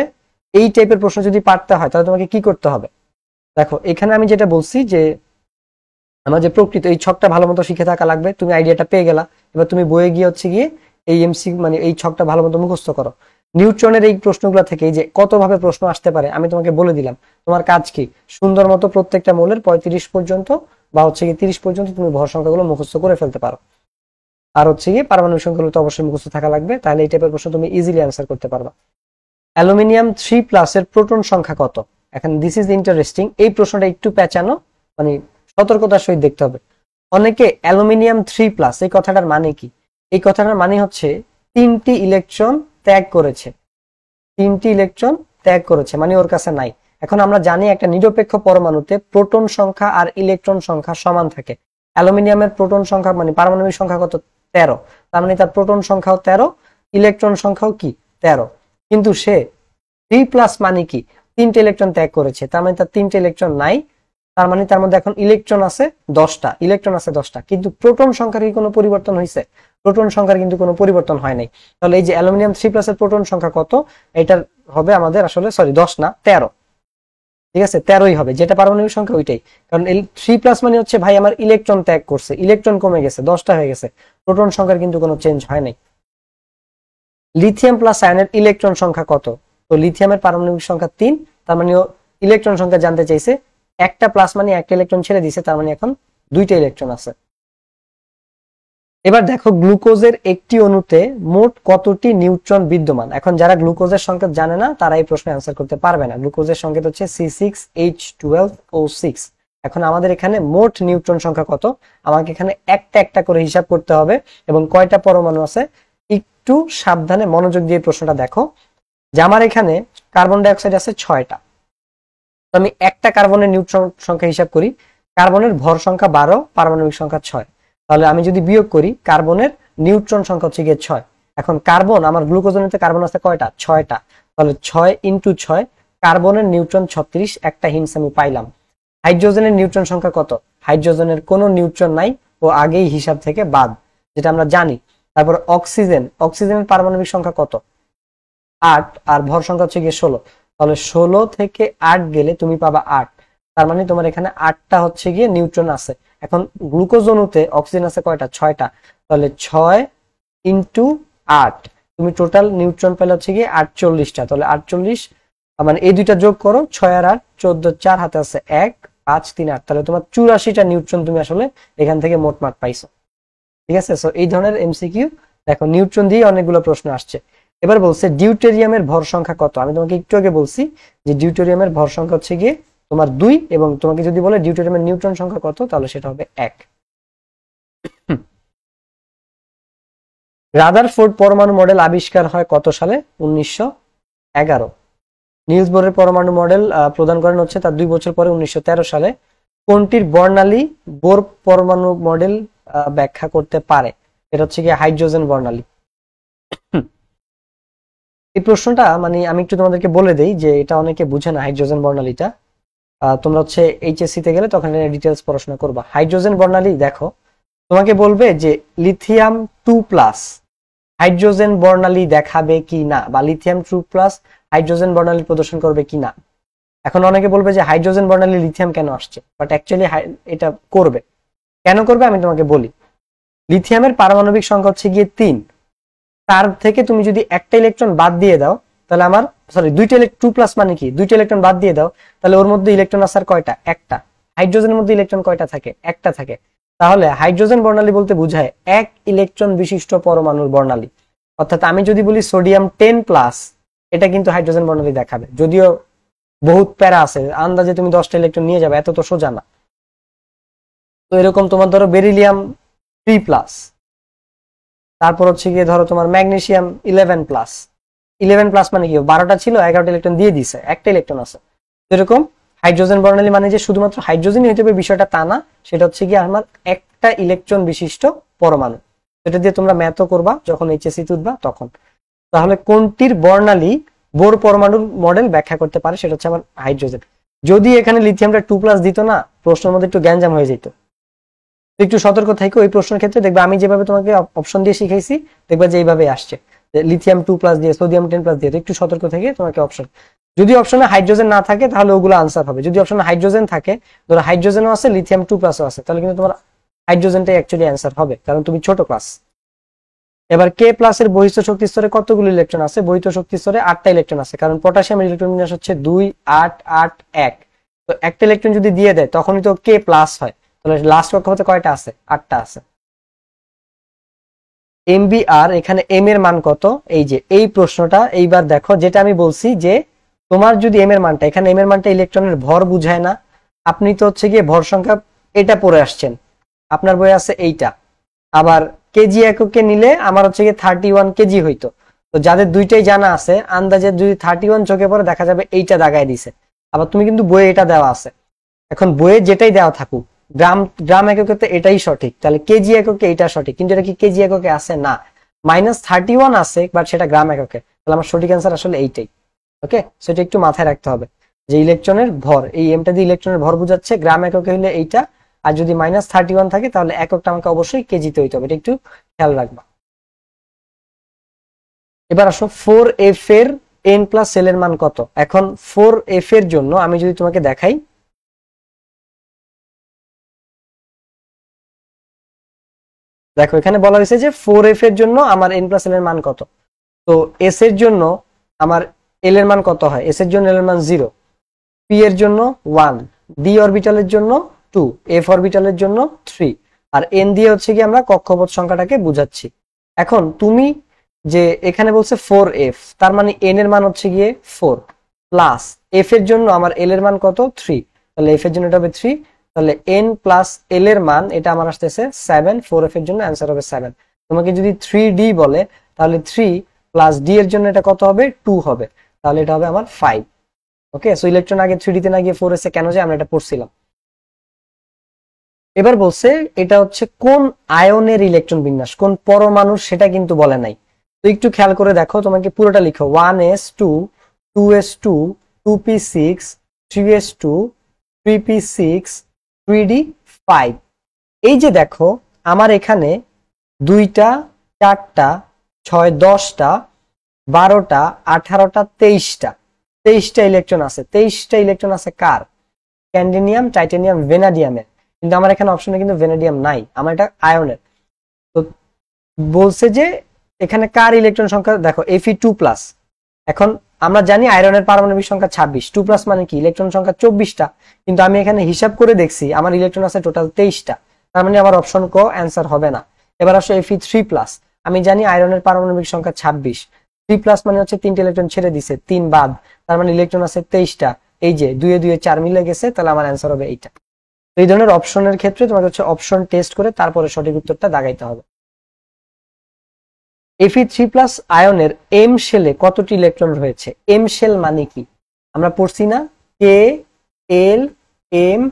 এই টাইপের প্রশ্ন যদি পারতে হয় তাহলে তোমাকে কি করতে হবে, দেখো এখানে আমি যেটা বলছি যে আমার যে প্রকৃত এই ছকটা ভালো মতো শিখে থাকা লাগবে। তুমি আইডিয়াটা পেয়ে গেলা, এবার তুমি বইয়ে গিয়ে হচ্ছে গিয়ে এই এই ছকটা ভালো মতো মুখস্থ করো। নিউট্রনের এই প্রশ্নগুলো থেকে এই যে কত ভাবে প্রশ্ন আসতে পারে আমি তোমাকে বলে দিলাম। তোমার কাজ কি, সুন্দর মতো প্রত্যেকটা মৌলের 35 পর্যন্ত বা হচ্ছে গিয়ে 30 পর্যন্ত তুমি ভর সংখ্যাগুলো মুখস্থ করে ফেলতে পারো। আর হচ্ছে গিয়ে পারমাণবিক সংখ্যাগুলো তো অবশ্যই মুখস্থ থাকা লাগবে, তাহলে এই টাইপের প্রশ্ন তুমি ইজিলি অ্যান্সার করতে পারবা। অ্যালুমিনিয়াম 3+ এর প্রোটন সংখ্যা কত? এখন দিস ইজ ইন্টারেস্টিং, এই প্রশ্নটা একটু পেঁচানো, সতর্কতার সহিত দেখতে হবে। অনেকে অ্যালুমিনিয়াম 3+, এই কথাটার মানে কি? এই কথাটার মানে হচ্ছে 3টি ইলেকট্রন ত্যাগ করেছে, 3টি ইলেকট্রন ত্যাগ করেছে, মানে ওর কাছে নাই। এখন আমরা জানি একটা নিরপেক্ষ পরমাণুতে প্রোটন সংখ্যা আর ইলেকট্রন সংখ্যা সমান থাকে। অ্যালুমিনিয়ামের প্রোটন সংখ্যা পারমাণবিক সংখ্যা কত? 13, তার মানে তার প্রোটন সংখ্যাও 13, ইলেকট্রন সংখ্যাও কি 13। কিন্তু সে 3+ মানে কি 3টে ইলেকট্রন ত্যাগ করেছে, তার মানে তার 3টে ইলেকট্রন নাই। তার মানে তার মধ্যে এখন ইলেকট্রন আছে 10টা, ইলেকট্রন আছে 10টা, কিন্তু প্রোটন সংখ্যার কি কোনো পরিবর্তন হয়েছে? প্রোটন সংখ্যার কিন্তু কোনো পরিবর্তন হয় নাই। তাহলে এই যে অ্যালুমিনিয়াম 3+ এর প্রোটন সংখ্যা কত? এটার হবে আমাদের আসলে 10 না 13, ঠিক আছে 13ই হবে, যেটা পারমাণবিক সংখ্যা ওইটাই। কারণ 3+ মানে হচ্ছে ভাই আমার ইলেকট্রন ত্যাগ করছে, ইলেকট্রন কমে গেছে, 10টা হয়ে গেছে, প্রোটন সংখ্যার কিন্তু কোনো চেঞ্জ হয় নাই। লিথিয়াম প্লাস আয়নের ইলেকট্রন সংখ্যা কত? তো লিথিয়ামের পারমাণবিক সংখ্যা 3, তার মানে ইলেকট্রন সংখ্যা জানতে চাইছে, একটা প্লাস মানে একটা ইলেকট্রন ছেড়ে দিছে, তার মানে এখন 2টা ইলেকট্রন আছে। এবার দেখো গ্লুকোজের একটি অণুতে মোট কতটি নিউট্রন বিদ্যমান? এখন যারা গ্লুকোজের সংকেত জানে না তারা এই প্রশ্নে অ্যান্সার করতে পারবে না। গ্লুকোজের সংকেত হচ্ছে C6H12O6। এখন আমাদের এখানে মোট নিউট্রন সংখ্যা কত? আমাকে এখানে একটা একটা করে হিসাব করতে হবে, এবং কয়টা পরমাণু আছে একটু সাবধানে মনোযোগ দিয়ে প্রশ্নটা দেখো। যে আমার এখানে কার্বন ডাই অক্সাইড আছে 6টা, তো আমি একটা কার্বনের নিউট্রন সংখ্যা হিসাব করি, কার্বনের ভর সংখ্যা 12, পারমাণবিক সংখ্যা 6, তাহলে আমি যদি বিয়োগ করি কার্বনের নিউট্রন সংখ্যা হচ্ছে গিয়ে 6। এখন কার্বন, আমার গ্লুকোজের কার্বন আছে কয়টা? 6টা, তাহলে 6 × 6, কার্বনের নিউট্রন 36, একটা হিন্টস আমি পাইলাম। হাইড্রোজেনের নিউট্রন সংখ্যা কত? হাইড্রোজেনের কোনো নিউট্রন নাই, ও আগেই হিসাব থেকে বাদ, যেটা আমরা জানি। তারপর অক্সিজেন, অক্সিজেনের পারমাণবিক সংখ্যা কত? 8, আর ভর সংখ্যা হচ্ছে গিয়ে 16, তাহলে 16 থেকে 8 গেলে তুমি পাবা 8, তার মানে তোমার এখানে 8টা হচ্ছে গিয়ে নিউট্রন আছে। এখন গ্লুকোজ অণুতে অক্সিজেন আছে কয়টা? 6টা, তাহলে 6 × 8, তুমি টোটাল নিউট্রন পেলে হচ্ছে গিয়ে 48টা, তাহলে 48, মানে এই দুইটা যোগ করো, 6 আর 8 14, 4 হাতে আছে 1, 5 3 8, তাহলে তোমার 84টা নিউট্রন তুমি আসলে এখান থেকে মোট মার্ক পাইছো। ঠিক আছে, সো এই ধরনের এমসিকিউ দেখো নিউট্রন দিয়ে অনেকগুলো প্রশ্ন আসছে। এবার বলছে ডিউটেরিয়ামের ভর সংখ্যা কত? আমি তোমাকে একটু আগে বলছি যে ডিউটেরিয়ামের ভর সংখ্যা হচ্ছে গিয়ে তোমার 2, এবং তোমাকে যদি বলে ডিউটেরিয়ামের নিউট্রন সংখ্যা কত, তাহলে সেটা হবে 1। রাদারফোর্ড পরমাণু মডেল আবিষ্কার হয় কত সালে? 1911। নিলস বোরের পরমাণু মডেল প্রদান করেন হচ্ছে তার 2 বছর পরে 1913 সালে। কোনটির বর্ণালী বোর পরমাণু মডেল ব্যাখ্যা করতে পারে? এটা হচ্ছে গিয়ে হাইড্রোজেন বর্ণালী। এই প্রশ্নটা মানে আমি একটু তোমাদেরকে বলে দেই যে এটা অনেকে বুঝে না হাইড্রোজেন বর্ণালীটা। তোমরা হচ্ছে এইচএসসি তে গেলে তখন ডিটেলস পড়াশোনা করবা। হাইড্রোজেন বর্ণালী দেখো, তোমাকে বলবে যে লিথিয়াম 2+ হাইড্রোজেন বর্ণালী দেখাবে কি না, বা লিথিয়াম 2+ হাইড্রোজেন বর্ণালী প্রদর্শন করবে কি না। এখন অনেকে বলবে যে হাইড্রোজেন বর্ণালী লিথিয়াম কেন আসছে, বাট অ্যাকচুয়ালি এটা করবে। কেন করবে আমি তোমাকে বলি। লিথিয়ামের পারমাণবিক সংখ্যা হচ্ছে গিয়ে 3, তার থেকে তুমি যদি একটা ইলেকট্রন বাদ দিয়ে দাও, তাহলে আমার সরি 2+ মানে কি 2টা ইলেকট্রন বাদ দিয়ে দাও, তাহলে ওর মধ্যে ইলেকট্রন আসার কয়টা? একটা। হাইড্রোজেনের মধ্যে ইলেকট্রন কয়টা থাকে? একটা থাকে। তাহলে হাইড্রোজেন বর্ণালী বলতে বোঝায় 1 ইলেকট্রন বিশিষ্ট পরমাণুর বর্ণালী। অর্থাৎ আমি যদি বলি সোডিয়াম 10+, এটা কিন্তু হাইড্রোজেন বর্ণালী দেখাবে, যদিও বহুত প্যারা আছে, আন্দাজে তুমি 10টা ইলেকট্রন নিয়ে যাবে, এত তো সোজা না। তো এরকম তোমার ধরো বেরিলিয়াম 3+, তারপর হচ্ছে গিয়ে ধরো তোমার ম্যাগনেসিয়াম 11+। 11+ মানে কি 12টা ছিল, 11টা ইলেকট্রন দিয়ে দিছে, একটা ইলেকট্রন আছে। এরকম হাইড্রোজেন বর্ণালী মানে যে শুধুমাত্র হাইড্রোজেনই হতে হবে বিষয়টা তা না, সেটা হচ্ছে গিয়ে আমার একটা ইলেকট্রন বিশিষ্ট পরমাণু। এটা দিয়ে তোমরা ম্যাথও করবা যখন এইচএসসি তুলবা তখন। তাহলে কোনটির বর্ণালী বোর পরমাণুর মডেল ব্যাখ্যা করতে পারে? সেটা হচ্ছে আমার হাইড্রোজেন। যদি এখানে লিথিয়ামটা 2+ দিত না, প্রশ্নের মধ্যে একটু গ্যাঞ্জাম হয়ে যেত। একটু সতর্ক থাকো ওই প্রশ্নের ক্ষেত্রে, দেখবে আমি যেভাবে তোমাকে অপশন দিয়ে শিখাইছি, দেখবে যে এইভাবে আসছে, লিথিয়াম 2+ দিয়ে, সোডিয়াম 10+ দিয়ে। একটু সতর্ক থেকে তোমাকে অপশন, যদি অপশনে হাইড্রোজেন না থাকে তাহলে ওগুলো আনসার হবে। যদি অপশনে হাইড্রোজেন থাকে, ধরো হাইড্রোজেনও আছে লিথিয়াম 2+ও আছে, তাহলে কিন্তু তোমার হাইড্রোজেনটাই অ্যাকচুয়ালি অ্যান্সার হবে, কারণ তুমি ছোট ক্লাস। এবার K+ এর বহিঃস্থ শক্তি স্তরে কতগুলো ইলেকট্রন আছে? বহিঃস্থ শক্তি স্তরে 8টা ইলেকট্রন আছে, কারণ পটাশিয়ামের ইলেকট্রন বিন্যাস হচ্ছে 2 8 8 1। তো একটা ইলেকট্রন যদি দিয়ে দেয় তখনই তো K+ হয়, তাহলে লাস্ট কক্ষপথে কয়টা আছে? 8টা আছে। MBR, এখানে M এর মান কত? এই যে এই প্রশ্নটা এইবার দেখো, যেটা আমি বলছি যে তোমার যদি M এর মানটা, এখানে M এর মানটা ইলেকট্রনের ভর বুঝায় না। আপনি তো হচ্ছে গিয়ে ভর সংখ্যা এটা পড়ে আসছেন, আপনার বইয়ে আছে এইটা। আবার কেজি এককে নিলে আমার হচ্ছে গিয়ে 31 কেজি হইতো। তো যাদের দুইটাই জানা আছে, আন্দাজে যদি 31 চোখে পড়ে দেখা যাবে এইটা দাগায় দিছে। আবার তুমি কিন্তু বইয়ে এটা দেওয়া আছে, এখন বইয়ে যেটাই দেওয়া থাকুক, গ্রাম এককে এটাই সঠিক, তাহলে কেজি এককে এটা সঠিক, কিন্তু এটা কি কেজি এককে আছে? না, -31 আছে, বাট সেটা গ্রাম এককে। তাহলে আমার সঠিক অ্যান্সার আসলে এইটাই। ওকে, সেটা একটু মাথায় রাখতে হবে। যে ইলেকট্রনের ভর, এই এমটা দিয়ে ইলেকট্রনের ভর বোঝাচ্ছে, গ্রাম এককে হইলে এইটা, আর যদি -31 থাকে তাহলে এককটা আমাকে অবশ্যই কেজিতে হইতে হবে, এটা একটু খেয়াল রাখবা। এবার আসো 4f এর n প্লাস l এর মান কত। এখন 4f এর জন্য আমি যদি তোমাকে দেখাই, দেখো এখানে বলা হয়েছে যে 4f এর জন্য আমার n প্লাস l এর মান কত। তো s এর জন্য আমার l এর মান কত হয়, s এর জন্য l এর মান 0, p এর জন্য 1, d অরবিটালের জন্য 2, f অরবিটালের জন্য 3, আর n দিয়ে হচ্ছে কি আমরা কক্ষপথ সংখ্যাটাকে বুঝাচ্ছি। এখন তুমি যে এখানে বলছে 4f, তার মানে n এর মান হচ্ছে গিয়ে 4 প্লাস f এর জন্য আমার l এর মান কত 3, তাহলে f এর জন্য এটা হবে 3, তাহলে n প্লাস l এর মান এটা আমার আসতেছে 7, 4f এর জন্য অ্যান্সার হবে 7। তোমাকে যদি 3d বলে তাহলে 3 প্লাস d এর জন্য এটা কত হবে 2 হবে, তাহলে এটা হবে আমার 5। ওকে, সো ইলেকট্রন আগে 3d তে না গিয়ে 4s এ কেন যায় আমরা এটা পড়ছিলাম। এবার বলছে এটা হচ্ছে কোন আয়নের ইলেকট্রন বিন্যাস, কোন পরমাণুর, সেটা কিন্তু বলে নাই। তো একটু খেয়াল করে দেখো, তোমাকে পুরোটা লিখো 1s2 2s2 2p6 3s2 3p6 3d5। এই যে দেখো আমার এখানে 2টা 4টা 6 10টা 12টা 18টা 23টা ইলেকট্রন আছে। 23টা ইলেকট্রন আছে কার, ক্যান্ডিনিয়াম টাইটানিয়াম ভেনাডিয়ামের, কিন্তু আমার এখানে অপশনে কিন্তু ভেনাডিয়াম নাই, আমার এটা আয়নের। তো বলছে যে এখানে কার ইলেকট্রন সংখ্যা, দেখো Fe2+। এখন আমরা জানি আয়রনের পারমাণবিক সংখ্যা 26, 2+ মানে কি ইলেকট্রন সংখ্যা 24টা, কিন্তু আমি এখানে হিসাব করে দেখছি আমার ইলেকট্রন আছে টোটাল 23টা, তার মানে আমার অপশন ক অ্যান্সার হবে না। এবার আসো Fe3+, আমি জানি আয়রনের পারমাণবিক সংখ্যা 26, 3+ মানে হচ্ছে 3টা ইলেকট্রন ছেড়ে দিছে, 3 বাদ, তার মানে ইলেকট্রন আছে 23টা, এই যে 2 এ 2 এ 4 মিলে গেছে, তাহলে আমার অ্যান্সার হবে এইটা। এই ধরনের অপশনের ক্ষেত্রে তোমাকে হচ্ছে অপশন টেস্ট করে তারপরে সঠিক উত্তরটা দাগাইতে হবে। Fe3+ আয়নের এম শেলে কতটি ইলেকট্রন রয়েছে, এম শেল মানে কি আমরা পড়ছি না, K L M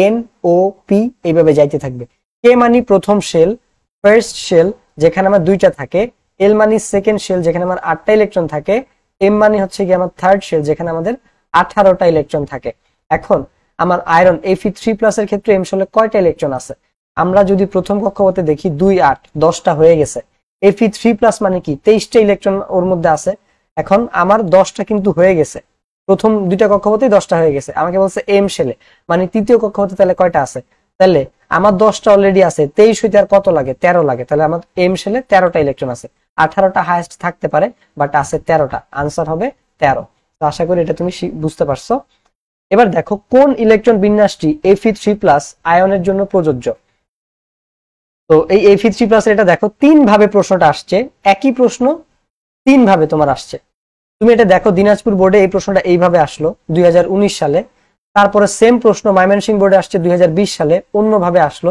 N O P, এইভাবে যাইতে থাকবে। কে মানে প্রথম শেল, ফার্স্ট শেল, যেখানে আমার 2টা থাকে, এল মানে সেকেন্ড শেল, যেখানে আমার 8টা ইলেকট্রন থাকে, এম মানে হচ্ছে কি আমার থার্ড শেল, যেখানে আমাদের 18টা ইলেকট্রন থাকে। এখন আমার আয়রন Fe3+ এর ক্ষেত্রে এম শেলে কয়টা ইলেকট্রন আছে, আমরা যদি প্রথম কক্ষপথে দেখি 2 8 10টা হয়ে গেছে। Fe3+ মানে কি 23টা ইলেকট্রন ওর মধ্যে আছে। এখন আমার 10টা কিন্তু হয়ে গেছে, প্রথম 2টা কক্ষপথে 10টা হয়ে গেছে, আমাকে বলছে এম শেলে মানে তৃতীয় কক্ষপথে তাহলে কয়টা আছে, তাহলে আমার 10টা অলরেডি আছে, 23 হইতে আর কত লাগে 13 লাগে, তাহলে আমার এম শেলে 13টা ইলেকট্রন আছে। 18টা হাইয়েস্ট থাকতে পারে, বাট আছে 13টা, আনসার হবে 13। তো আশা করি এটা তুমি বুঝতে পারছো। এবার দেখো কোন ইলেকট্রন বিন্যাসটি Fe3+ আয়নের জন্য প্রযোজ্য। তো এই Fe3+ এটা দেখো 3 ভাবে প্রশ্নটা আসছে, একই প্রশ্ন 3 ভাবে তোমার আসছে। তুমি এটা দেখো দিনাজপুর বোর্ডে এই প্রশ্নটা এইভাবে আসলো 2019 সালে, তারপরে সেম প্রশ্ন ময়মনসিংহ বোর্ডে আসছে 2020 সালে, অন্যভাবে আসলো।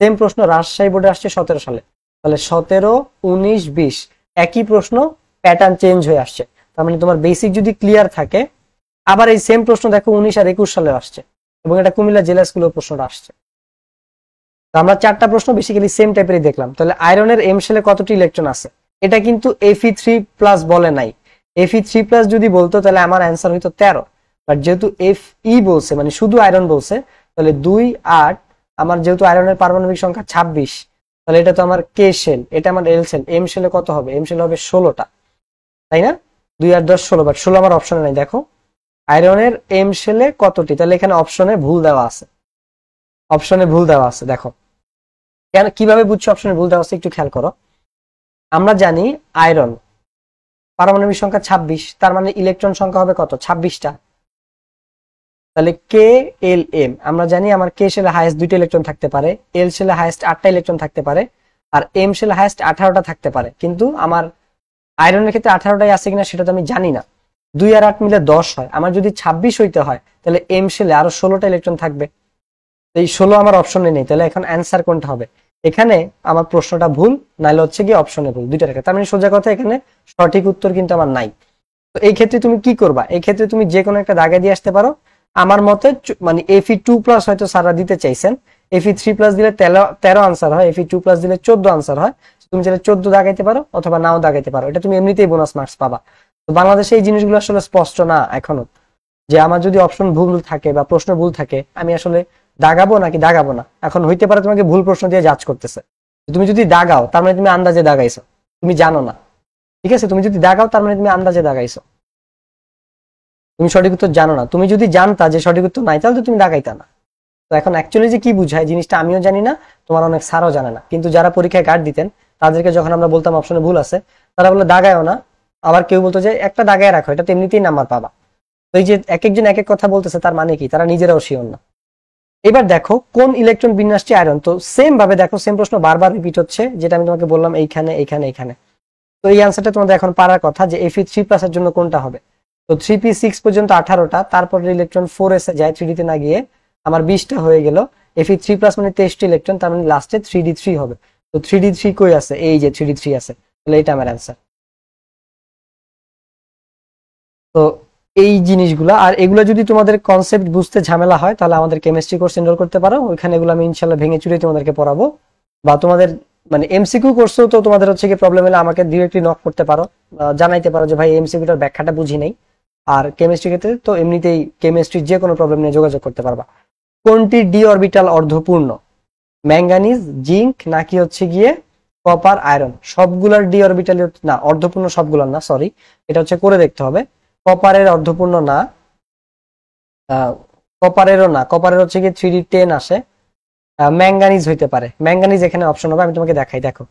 সেম প্রশ্ন রাজশাহী বোর্ডে আসছে 17 সালে, তাহলে 17 19 20 একই প্রশ্ন, প্যাটার্ন চেঞ্জ হয়ে আসছে। তার মানে তোমার বেসিক যদি ক্লিয়ার থাকে, আবার এই সেম প্রশ্ন দেখো 19 আর 21 সালে আসছে, এবং এটা কুমিল্লা জেলা স্কুলের প্রশ্নটা আসছে। আমরা 4টা প্রশ্ন বেসিক্যালি সেম টাইপেরই দেখলাম। তাহলে আয়রনের এম শেলে কতটি ইলেকট্রন আছে, এটা কিন্তু Fe3+ বলে নাই। Fe3+ যদি বলতো তাহলে আমার অ্যান্সার হইতো 13, বাট যেহেতু Fe বলছে মানে শুধু আয়রন বলছে, তাহলে 2 8, আমার যেহেতু আয়রনের পারমাণবিক সংখ্যা 26, তাহলে এটা তো আমার কে শেল, এটা আমার এল শেল, এম শেলে কত হবে, এম শেলে হবে 16টা, তাই না, 2 8 10 16, বাট 16 আমার অপশনে নাই। দেখো আয়রনের এম শেলে কতটি, তাহলে এখানে অপশনে ভুল দেওয়া আছে, অপশনে ভুল দেওয়া আছে। দেখো কেন, কিভাবে বুঝছো অপশনে ভুল দেওয়া আছে একটু খেয়াল করো। আমরা জানি আয়রন পারমাণবিক সংখ্যা 26, তার মানে ইলেকট্রন সংখ্যা হবে কত 26টা, তাহলে কে এল এম আমরা জানি আমার কে শেলে হাইয়েস্ট 2টা ইলেকট্রন থাকতে পারে, এল শেলে হাইয়েস্ট 8টা ইলেকট্রন থাকতে পারে, আর এম শেলে হাইয়েস্ট 18টা থাকতে পারে, কিন্তু আমার আয়রনের ক্ষেত্রে 18টাই আছে কিনা সেটা তো আমি জানি না। 2 আর 8 মিলে 10 হয়, আমার যদি 26 হইতে হয় তাহলে এম শেলে আরো 16টা ইলেকট্রন থাকবে, এই 16 আমার অপশনে নেই, তাহলে এখন অ্যান্সার কোনটা হবে, এখানে আমার প্রশ্নটা ভুল, নাইলে হচ্ছে কি অপশনে ভুল, দুইটা রেখে, তার মানে সোজা কথা এখানে সঠিক উত্তর কিন্তু আমার নাই। তো এই ক্ষেত্রে তুমি কি করবা, এই ক্ষেত্রে তুমি যে কোনো একটা দাগে দিয়ে আসতে পারো। আমার মতে মানে Fe2+ হয়তো সারা দিতে চাইছেন, Fe3+ দিলে 13 আনসার হয়, Fe2+ দিলে 14 আনসার হয়, তুমি চাইলে 14 দাগাইতে পারো অথবা নাও দাগাইতে পারো, এটা তুমি এমনিতেই বোনাস মার্কস পাবা। তো বাংলাদেশে এই জিনিসগুলো আসলে স্পষ্ট না এখনো, যে আমার যদি অপশন ভুল থাকে বা প্রশ্ন ভুল থাকে আমি আসলে দাগাবো নাকি দাগাবো না। এখন হইতে পারে তোমাকে ভুল প্রশ্ন দিয়ে জাজ করতেছে, তুমি যদি দাগাও তার মানে তুমি আন্দাজে দাগাইছো, তুমি জানো না। ঠিক আছে, তুমি যদি দাগাও তার মানে তুমি আন্দাজে দাগাইছো, তুমি সঠিক উত্তর জানো না। তুমি যদি জানতা যে সঠিক উত্তর নাই তাহলে তো তুমি দাগাইতা না। তো এখন অ্যাকচুয়ালি যে কি বুঝায় জিনিসটা আমিও জানি না, তোমার অনেক স্যারও জানে না। কিন্তু যারা পরীক্ষায় গার্ড দিতেন তাদেরকে যখন আমরা বলতাম অপশনে ভুল আছে, তারা বলে দাগায়ও না। আবার কেউ বলতো যে একটা দাগায় রাখো, এটা তো এমনিতেই নাম্বার পাবা। তো এই যে এক একজন এক এক কথা বলতেছে, তার মানে কি তারা নিজেরাও শিওর না। এবার দেখো কোন ইলেকট্রন বিন্যাসটি আয়রন। তো সেম ভাবে দেখো, সেম প্রশ্ন বারবার রিপিট হচ্ছে, যেটা আমি তোমাকে বললাম এইখানে এইখানে এখানে। তো এই আনসারটা তোমাদের এখন পারার কথা যে Fe3+ এর জন্য কোনটা হবে। তো 3p6 পর্যন্ত 18টা, তারপর ইলেকট্রন 4s এ যায়, 3d তে না গিয়ে আমার 20টা হয়ে গেল। Fe3+ মানে 23টি ইলেকট্রন, তার মানে লাস্টে 3d3 হবে। তো 3d3 কই আছে, এই যে 3d3 আছে, তাহলে এটা আমার অ্যান্সার। তো এই জিনিসগুলা, আর এগুলো যদি তোমাদের কনসেপ্ট বুঝতে ঝামেলা হয় তাহলে আমাদের কেমিস্ট্রি কোর্স এনরোল করতে পারো, ওইখানে এগুলো আমি ইনশাল্লাহ ভেঙে চুরে তোমাদেরকে পড়াবো। বা তোমাদের মানে এমসিকিউ কোর্সেও তো তোমাদের হচ্ছে কি প্রবলেম হলে আমাকে ডিরেক্টলি নক করতে পারো, জানাইতে পারো যে ভাই এমসিকিউটার ব্যাখ্যাটা বুঝি নাই। আর কেমিস্ট্রি ক্ষেত্রে তো এমনিতেই কেমিস্ট্রির যে কোনো প্রবলেম নিয়ে যোগাযোগ করতে পারবা। কোনটি ডি অরবিটাল অর্ধপূর্ণ, ম্যাঙ্গানিজ, জিঙ্ক নাকি হচ্ছে গিয়ে কপার, আয়রন? সবগুলার ডি অরবিটাল না, অর্ধপূর্ণ সবগুলার না, সরি, এটা হচ্ছে করে দেখতে হবে। কপারের অর্ধপূর্ণ না, কপারেরও না, কপারের হচ্ছে গিয়ে 3d10 আসে। ম্যাঙ্গানিজ হইতে পারে, ম্যাঙ্গানিজ এখানে অপশন হবে, আমি তোমাকে দেখাই। দেখো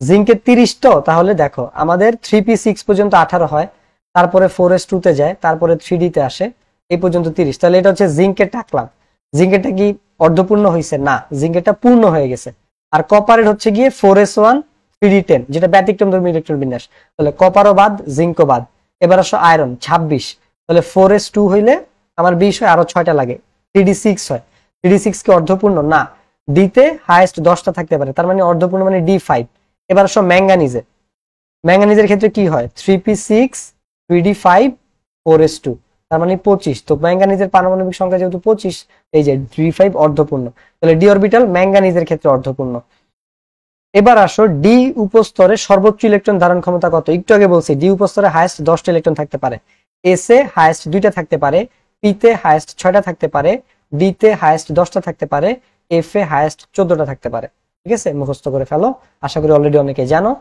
জিঙ্কের 30, তো তাহলে দেখো আমাদের 3p6 পর্যন্ত 18 হয়, তারপরে 4s2 তে যায়, তারপরে 3d তে আসে, এই পর্যন্ত 30। তাহলে এটা হচ্ছে জিঙ্কের টাকলাম। জিঙ্কেরটা কি অর্ধপূর্ণ হয়েছে? না, জিঙ্কেরটা পূর্ণ হয়ে গেছে। আর কপারের হচ্ছে গিয়ে 4s1 3d10, যেটা ব্যতিক্রমধর্মী ইলেকট্রন বিন্যাস। তাহলে কপারও বাদ, জিঙ্কও বাদ। এবার আসো আয়রন 26, তাহলে 4s2 হইলে আমার 20 হয়, আরো 6টা লাগে, 3d6 হয়। 3d6 কি অর্ধপূর্ণ? না, ডিতে হাইয়েস্ট 10টা থাকতে পারে, তার মানে অর্ধপূর্ণ মানে d5। এবার আসো ম্যাঙ্গানিজে, ম্যাঙ্গানিজের ক্ষেত্রে কি হয়? 3p6 3d5 4s2, তার মানে 25। তো ম্যাঙ্গানিজের পারমাণবিক সংখ্যা যেহেতু 25, এই যে d5 অর্ধপূর্ণ, তাহলে ডি অরবিটাল ম্যাঙ্গানিজের ক্ষেত্রে অর্ধপূর্ণ। এবার আসো ডি উপস্তরে সর্বোচ্চ ইলেকট্রন ধারণ ক্ষমতা কত? একটু আগে বলছি ডি উপস্তরে হাইয়েস্ট 10টা ইলেকট্রন থাকতে পারে, এস এ হাইয়েস্ট 2টা থাকতে পারে, পি তে হাইয়েস্ট 6টা থাকতে পারে, ডি তে হাইয়েস্ট 10টা থাকতে পারে, এফ এ হাইয়েস্ট 14টা থাকতে পারে। ঠিক আছে, মুখস্থ করে ফেলো, আশা করি অলরেডি অনেকে জানো।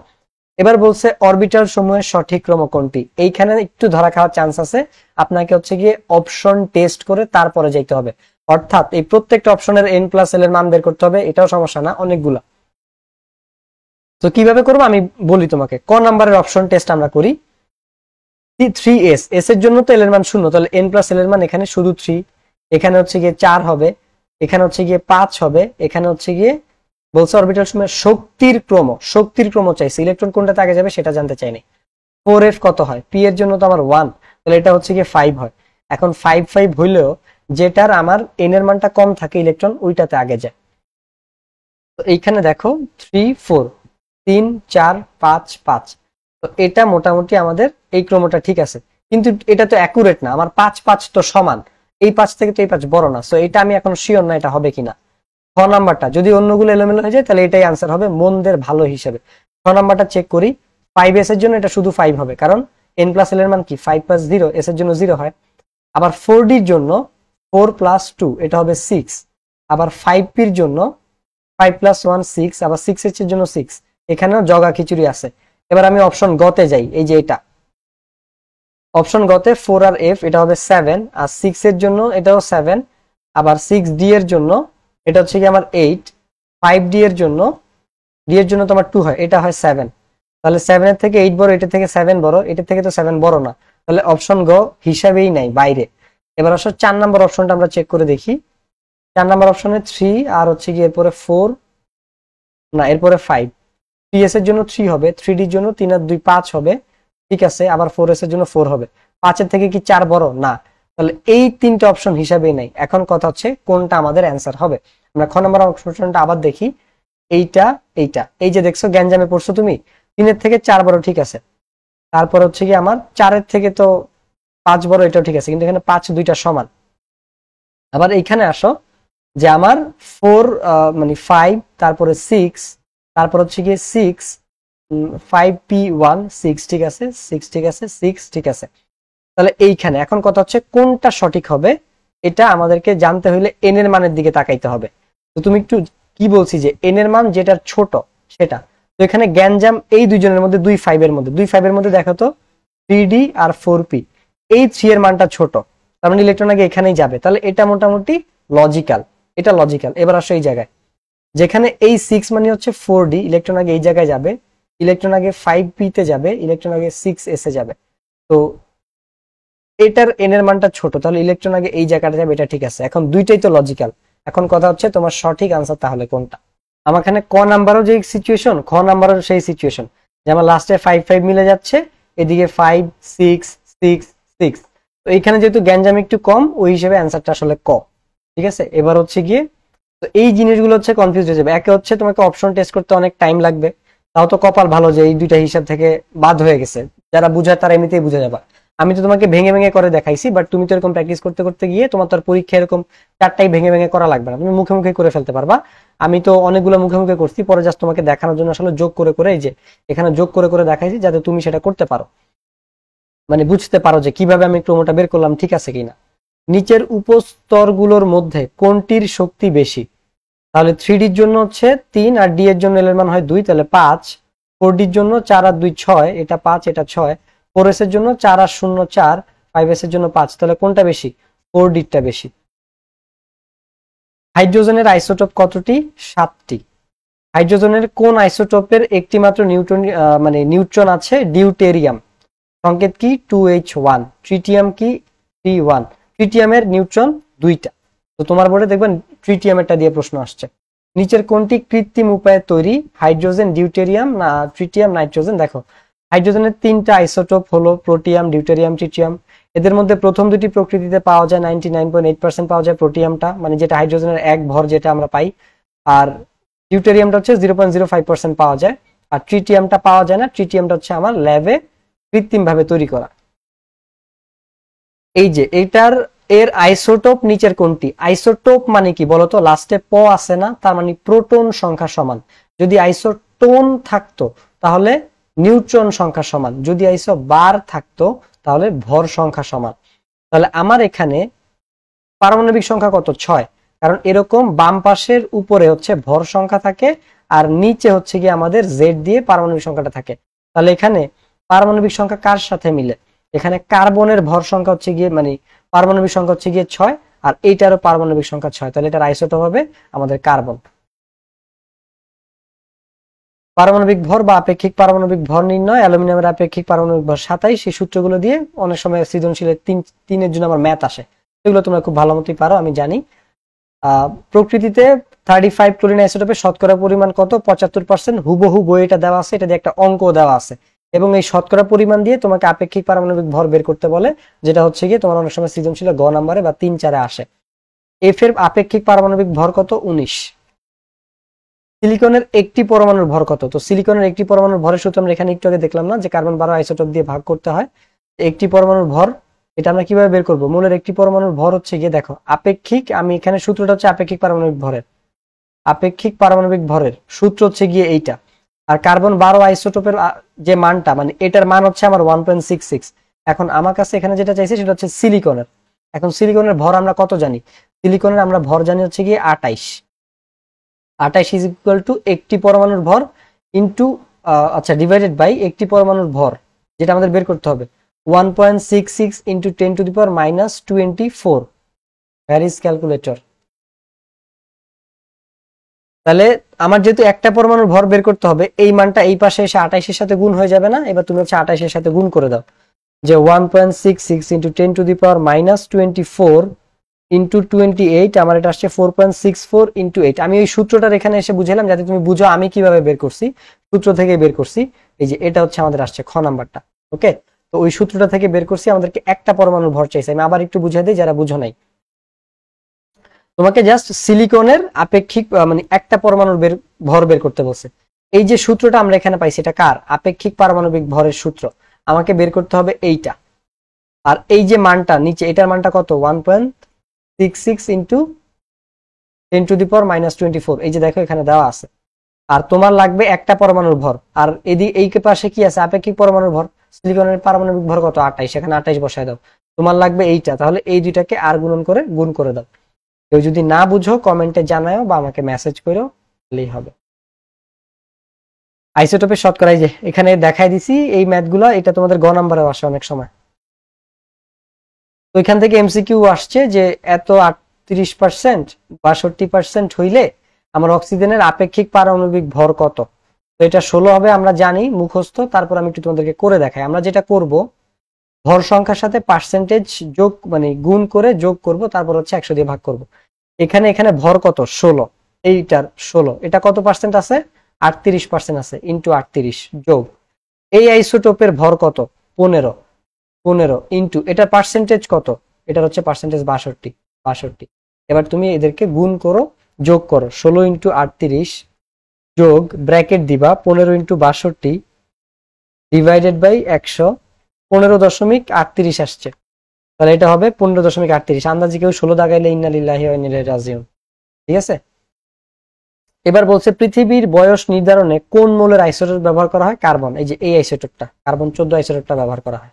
এবার বলছে অরবিটাল সমূহের সঠিক ক্রম কোনটি। এইখানে একটু ধরা খাওয়ার চান্স আছে, আপনাকে হচ্ছে গিয়ে অপশন টেস্ট করে তারপরে যাইতে হবে। অর্থাৎ এই প্রত্যেকটা অপশনের n+l এর মান বের করতে হবে, এটাও সমস্যা না, অনেকগুলা। তো কিভাবে করবো আমি বলি তোমাকে। ক নাম্বারের অপশন টেস্ট আমরা করি। 3s, এস এর জন্য তো এল এর মান 0, তাহলে n+l এর মান এখানে শুধু 3, এখানে হচ্ছে গিয়ে 4 হবে, এখানে হচ্ছে গিয়ে 5 হবে, এখানে হচ্ছে গিয়ে বলছে অরবিটাল সময় শক্তির ক্রম, শক্তির ক্রম চাইছে, ইলেকট্রন কোনটাতে আগে যাবে সেটা জানতে চাইনি। 4f কত হয়? পি এর জন্য তো আমার 1, তাহলে এটা হচ্ছে গিয়ে 5 হয়। এখন 5 হইলেও যেটার আমার n এর মানটা কম থাকে ইলেকট্রন ওইটাতে আগে যায়। তো এইখানে দেখো 3 4 3 4 5 5, তো এটা মোটামুটি আমাদের এই ক্রমটা ঠিক আছে, কিন্তু এটা তো অ্যাকুরেট না। আমার 5 5 তো সমান, এই 5 থেকে তো এই 5 বড় না, সো এটা আমি এখন শিওর না এটা হবে কিনা। খ নাম্বারটা যদি অন্যগুলো এলোমেলো হয়ে যায় তাহলে এটাই আনসার হবে মন্দের ভালো হিসেবে। খ নাম্বারটা চেক করি। 5s এর জন্য এটা শুধু 5 হবে, কারণ n+l এর মান কি 5 + 0, s এর জন্য 0 হয়। আবার 4d এর জন্য 4 + 2 এটা হবে 6, আবার 5p এর জন্য 5 + 1 6, আবার 6s এর জন্য 6, এখানেও জগা খিচুড়ি আছে। এবার আমি অপশন গতে যাই, এই যে এটা অপশন গতে 4 আর f এটা হবে 7, আর 6 এর জন্য এটাও 7, আবার 6d এর জন্য এটা হচ্ছে কি আমার 8, 5d এর জন্য তো আমার 2 হয়, এটা হয় 7। তাহলে 7 এর থেকে 8 বড়, এটা থেকে 7 বড়, এটা থেকে তো 7 বড় না, তাহলে অপশন গ হিসাবেই নাই, বাইরে। এবার আসলে 4 নাম্বার অপশনটা আমরা চেক করে দেখি। 4 নাম্বার অপশনে 3 আর হচ্ছে কি এরপরে 4, না এরপরে 5, 3s এর জন্য 3 হবে, 3d এর জন্য 3 আর 2 5 হবে, ঠিক আছে, আবার 4s এর জন্য 4 হবে। 5 এর থেকে কি 4 বড়? না, তাহলে এই তিনটা অপশন হিসাবেই নাই। এখন কথা হচ্ছে কোনটা আমাদের অ্যান্সার হবে। আমরা খ নাম্বার অপশনটা আবার দেখি, এইটা এইটা, এই যে দেখছো গ্যাঞ্জামে পড়ছো তুমি, 3 এর থেকে 4 বড়, ঠিক আছে, তারপর হচ্ছে কি আমার 4 এর থেকে তো 5 বড়, এটাও ঠিক আছে, কিন্তু এখানে 5 দুইটা সমান। আবার এইখানে আসো যে আমার 4 মানে 5, তারপরে 6, তারপর হচ্ছে গিয়ে 6 5p1 6, ঠিক আছে, 6 ঠিক আছে, 6 ঠিক আছে। তাহলে এইখানে এখন কথা হচ্ছে কোনটা সঠিক হবে, এটা আমাদেরকে জানতে হলে এন এর মানের দিকে তাকাইতে হবে। তো তুমি একটু কি বলছি যে এন এর মান যেটা ছোট সেটা, তো এখানে গ্যাঞ্জাম এই দুইজনের মধ্যে 2.5 এর মধ্যে 2.5 এর মধ্যে দেখো তো 3D আর 4P, এই 3 এর মানটা ছোট, তার মানে ইলেকট্রন আগে এখানেই যাবে, তাহলে এটা মোটামুটি লজিক্যাল, এটা লজিক্যাল। এবার আসো এই জায়গায়, যেখানে এই 6 মানে হচ্ছে 4D, ইলেকট্রন আগে এই জায়গায় যাবে, ইলেকট্রন আগে 5P তে যাবে, ইলেকট্রন আগে 6S এ যাবে, তো এটার এন এর মানটা ছোট, তাহলে ইলেকট্রন আগে এই জায়গাটা যাবে, এটা ঠিক আছে। এখন দুইটাই তো লজিক্যাল, এখন কথা হচ্ছে তোমার সঠিক আনসার তাহলে কোনটা। আমার এখানে ক নাম্বারও যে সিচুয়েশন, খ নাম্বারও সেই সিচুয়েশন, যে আমার লাস্টে 5 মিলে যাচ্ছে, এদিকে 5 6 6 6, তো এইখানে যেহেতু গ্যাঞ্জাম একটু কম, ওই হিসেবে অ্যান্সারটা আসলে ক। ঠিক আছে, এবার হচ্ছে গিয়ে তো এই জিনিসগুলো হচ্ছে কনফিউজ হয়ে যাবে। একে হচ্ছে তোমাকে অপশন টেস্ট করতে অনেক টাইম লাগবে, তাও তো কপাল ভালো যে এই দুইটা হিসাব থেকে বাদ হয়ে গেছে, যারা বুঝায় তারা এমনিতেই বুঝে যাবা। আমি তো তোমাকে ভেঙে ভেঙে করে দেখাইছি, বাট তুমি তো এরকম প্র্যাকটিস করতে করতে গিয়ে তোমার তো আর পরীক্ষা এরকম চারটাই ভেঙে ভেঙে করা লাগবে না, তুমি মুখে মুখে করে ফেলতে পারবা। আমি তো অনেকগুলো মুখে মুখে করছি, পরে জাস্ট তোমাকে দেখানোর জন্য আসলে যোগ করে করে, এই যে এখানে যোগ করে করে দেখাইছি, যাতে তুমি সেটা করতে পারো, মানে বুঝতে পারো যে কিভাবে আমি ক্রমটা বের করলাম ঠিক আছে কিনা। নিচের উপস্তরগুলোর মধ্যে কোনটির শক্তি বেশি? তাহলে 3D-র জন্য হচ্ছে 3 আর D এর জন্য এল এর মান হয় 2, তাহলে 5। 4D-র জন্য 4 আর 2 6, এটা 5 এটা 6। 4S এর জন্য 4 আর 0 4, 5S এর জন্য 5, তাহলে কোনটা বেশি? 4D-টা বেশি। হাইড্রোজেনের আইসোটোপ কতটি? 7টি। হাইড্রোজেনের কোন আইসোটোপের একটি মাত্র নিউট্রন আছে? ডিউটেরিয়াম। সংকেত কি? 2H1। ট্রিটিয়াম কি? T1। ট্রিটিয়ামের নিউট্রন 2টা। তো তোমার বোর্ডে দেখবেন ট্রিটিয়ামেরটা দিয়ে প্রশ্ন আসছে। নিচের কোনটি কৃত্রিম উপায়ে তৈরি? হাইড্রোজেন, ডিউটেরিয়াম, না ট্রিটিয়াম, নাইট্রোজেন। দেখো হাইড্রোজেনের 3টা আইসোটোপ হলো প্রোটিয়াম, ডিউটেরিয়াম, ট্রিটিয়াম। এদের মধ্যে প্রথম দুটি প্রকৃতিতে পাওয়া যায়, 99.8% পাওয়া যায় প্রোটিয়ামটা, মানে যেটা হাইড্রোজেনের এক ভর যেটা আমরা পাই। আর ডিউটেরিয়ামটা হচ্ছে 0.05% পাওয়া যায়। আর ট্রিটিয়ামটা পাওয়া যায় না, ট্রিটিয়ামটা হচ্ছে আমার ল্যাবে কৃত্রিম ভাবে তৈরি করা। এই যে এর আইসোটোপ নিচের কোনটি? আইসোটোপ মানে কি বলতো? লাস্টে প আছে না, তার মানে প্রোটন সংখ্যা সমান। যদি আইসোটোন থাকতো তাহলে নিউট্রন সংখ্যা সমান, যদি আইসো বার থাকতো তাহলে ভর সংখ্যা সমান। তাহলে আমার এখানে পারমাণবিক সংখ্যা কত? 6, কারণ এরকম বাম পাশের উপরে হচ্ছে ভর সংখ্যা থাকে, আর নিচে হচ্ছে গিয়ে আমাদের জেড দিয়ে পারমাণবিক সংখ্যাটা থাকে। তাহলে এখানে পারমাণবিক সংখ্যা কার সাথে মিলে? এখানে কার্বনের ভর সংখ্যা হচ্ছে গিয়ে পারমাণবিক সংখ্যা হচ্ছে গিয়ে 6, আর এইটারও পারমাণবিক সংখ্যা 6, তাহলে এটার আইসোটোপ হবে আমাদের কার্বন। পারমাণবিক ভর বা আপেক্ষিক পারমাণবিক ভর নির্ণয়, অ্যালুমিনিয়ামের আপেক্ষিক পারমাণবিক ভর 27। সেই সূত্রগুলো দিয়ে অনেক সময় সৃজনশীলের তিনের জন্য আমার ম্যাথ আসে, এগুলো তোমরা খুব ভালো মতোই পারো আমি জানি। প্রকৃতিতে 35 ক্লোরিন আইসোটোপের শতকরা পরিমাণ কত? 75%। হুবহু বইটা দেওয়া আছে, এটা দিয়ে একটা অঙ্ক দেওয়া আছে, এবং এই শতকরা পরিমাণ দিয়ে তোমাকে আপেক্ষিক পারমাণবিক ভর বের করতে বলে, যেটা হচ্ছে গিয়ে তোমার অনেক সময় সৃজনশীলে গ নাম্বারে বা 3-4-এ আসে। এফ এর আপেক্ষিক পারমাণবিক ভর কত? 19। সিলিকনের একটি পরমাণুর ভর কত? তো সিলিকনের একটি পরমাণুর ভরের সূত্র আমরা এখানে একটু আগে দেখলাম না, যে কার্বন 12 আইসোটোপ দিয়ে ভাগ করতে হয়। একটি পরমাণুর ভর এটা আমরা কিভাবে বের করব? মূলের একটি পরমাণুর ভর হচ্ছে গিয়ে দেখো আপেক্ষিক, আমি এখানে সূত্রটা হচ্ছে আপেক্ষিক পারমাণবিক ভরের, আপেক্ষিক পারমাণবিক ভরের সূত্র হচ্ছে গিয়ে এইটা। আর কার্বন 12 আইসোটোপের যে মানটা, মানে এটার মান হচ্ছে আমার 1.66। এখন আমার কাছে এখানে যেটা চাইছে সেটা হচ্ছে সিলিকনের। এখন সিলিকনের ভর আমরা কত জানি? সিলিকনের আমরা ভর জানি হচ্ছে গিয়ে 28। 28 ইজ ইকুয়াল টু একটি পরমাণুর ভর ইন্টু ডিভাইডেড বাই একটি পরমাণুর ভর, যেটা আমাদের বের করতে হবে 1.66 ইন্টু 10⁻⁻24। Where is calculator? তাহলে আমার যেহেতু একটা পরমাণুর ভর বের করতে হবে, এই মানটা এই পাশে এসে 28-এর সাথে গুণ হয়ে যাবে না? এবার তুমি হচ্ছে 28-এর সাথে গুণ করে দাও, যে 1.66 ইন্টু 10⁻⁻24 ইন্টু 28, আমার এটা আসছে 4.64 ইন্টু 8। আমি ওই সূত্রটার এখানে এসে বুঝালাম যাতে তুমি বুঝো আমি কিভাবে বের করছি, সূত্র থেকে বের করছি। এই যে এটা হচ্ছে আমাদের আসছে খ নাম্বারটা। ওকে, তো ওই সূত্রটা থেকে বের করছি, আমাদেরকে একটা পরমাণুর ভর চাইছে। আমি আবার একটু বুঝিয়ে দিই যারা বুঝো নাই। তোমাকে জাস্ট সিলিকনের আপেক্ষিক একটা পরমাণুর ভর বের করতে বলছে। এই যে সূত্রটা আমরা এখানে পাইছি, এটা কার? আপেক্ষিক পারমাণবিক ভরের সূত্র। আমাকে বের করতে হবে এইটা, আর এই যে মানটা নিচে, এটার মানটা কত? 1.66 ইন্টু 10⁻⁻24। এই যে দেখো এখানে দেওয়া আছে। আর তোমার লাগবে একটা পরমাণুর ভর, আর এই পাশে কি আছে? আপেক্ষিক পরমাণুর ভর। সিলিকনের পারমাণবিক ভর কত 28, এখানে 28 বসায় দাও। তোমার লাগবে এইটা, তাহলে এই দুইটাকে আর গুণ করে দাও। কেউ যদি না বুঝো কমেন্টে জানাও বা আমাকে মেসেজ করো, তাহলেই হবে। আইসোটোপের শতকরা যে এখানে দেখাই দিছি এই ম্যাথগুলো, এটা তোমাদের গ নাম্বারে আসে অনেক সময়। তো এখান থেকে এমসিকিউ আসছে যে এত 38%, 62% হইলে আমার অক্সিজেনের আপেক্ষিক পারমাণবিক ভর কত। তো এটা 16 হবে, আমরা জানি মুখস্থ। তারপর আমি একটু তোমাদেরকে করে দেখাই। আমরা যেটা করব, ভর সংখ্যার সাথে পার্সেন্টেজ যোগ মানে গুণ করে যোগ করব, তারপর হচ্ছে 100 দিয়ে ভাগ করব। এখানে ভর কত 16, এইটার 16, এটা কত পার্সেন্ট আছে 38% আছে, ইন্টু 38 যোগ এই আইসোটোপের ভর কত 15 ইন্টু এটা পার্সেন্টেজ কত, এটার হচ্ছে পার্সেন্টেজ 62। এবার তুমি এদেরকে গুণ করো, যোগ করো, 16 ইন্টু 38 যোগ ব্র্যাকেট দিবা 15 ইন্টু 62 ডিভাইডেড বাই 100, 15.38 আসছে। তাহলে এটা হবে 15.38। আন্দাজে কেউ 16 দাগাইলে ইন্না লিল্লাহি ওয়া ইন্না ইলাইহি রাজিউন। ঠিক আছে, এবার বলছে পৃথিবীর বয়স নির্ধারণে কোন মৌলের আইসোটোপ ব্যবহার করা হয়? কার্বন। এই যে এই আইসোটোপটা, কার্বন 14 আইসোটোপটা ব্যবহার করা হয়।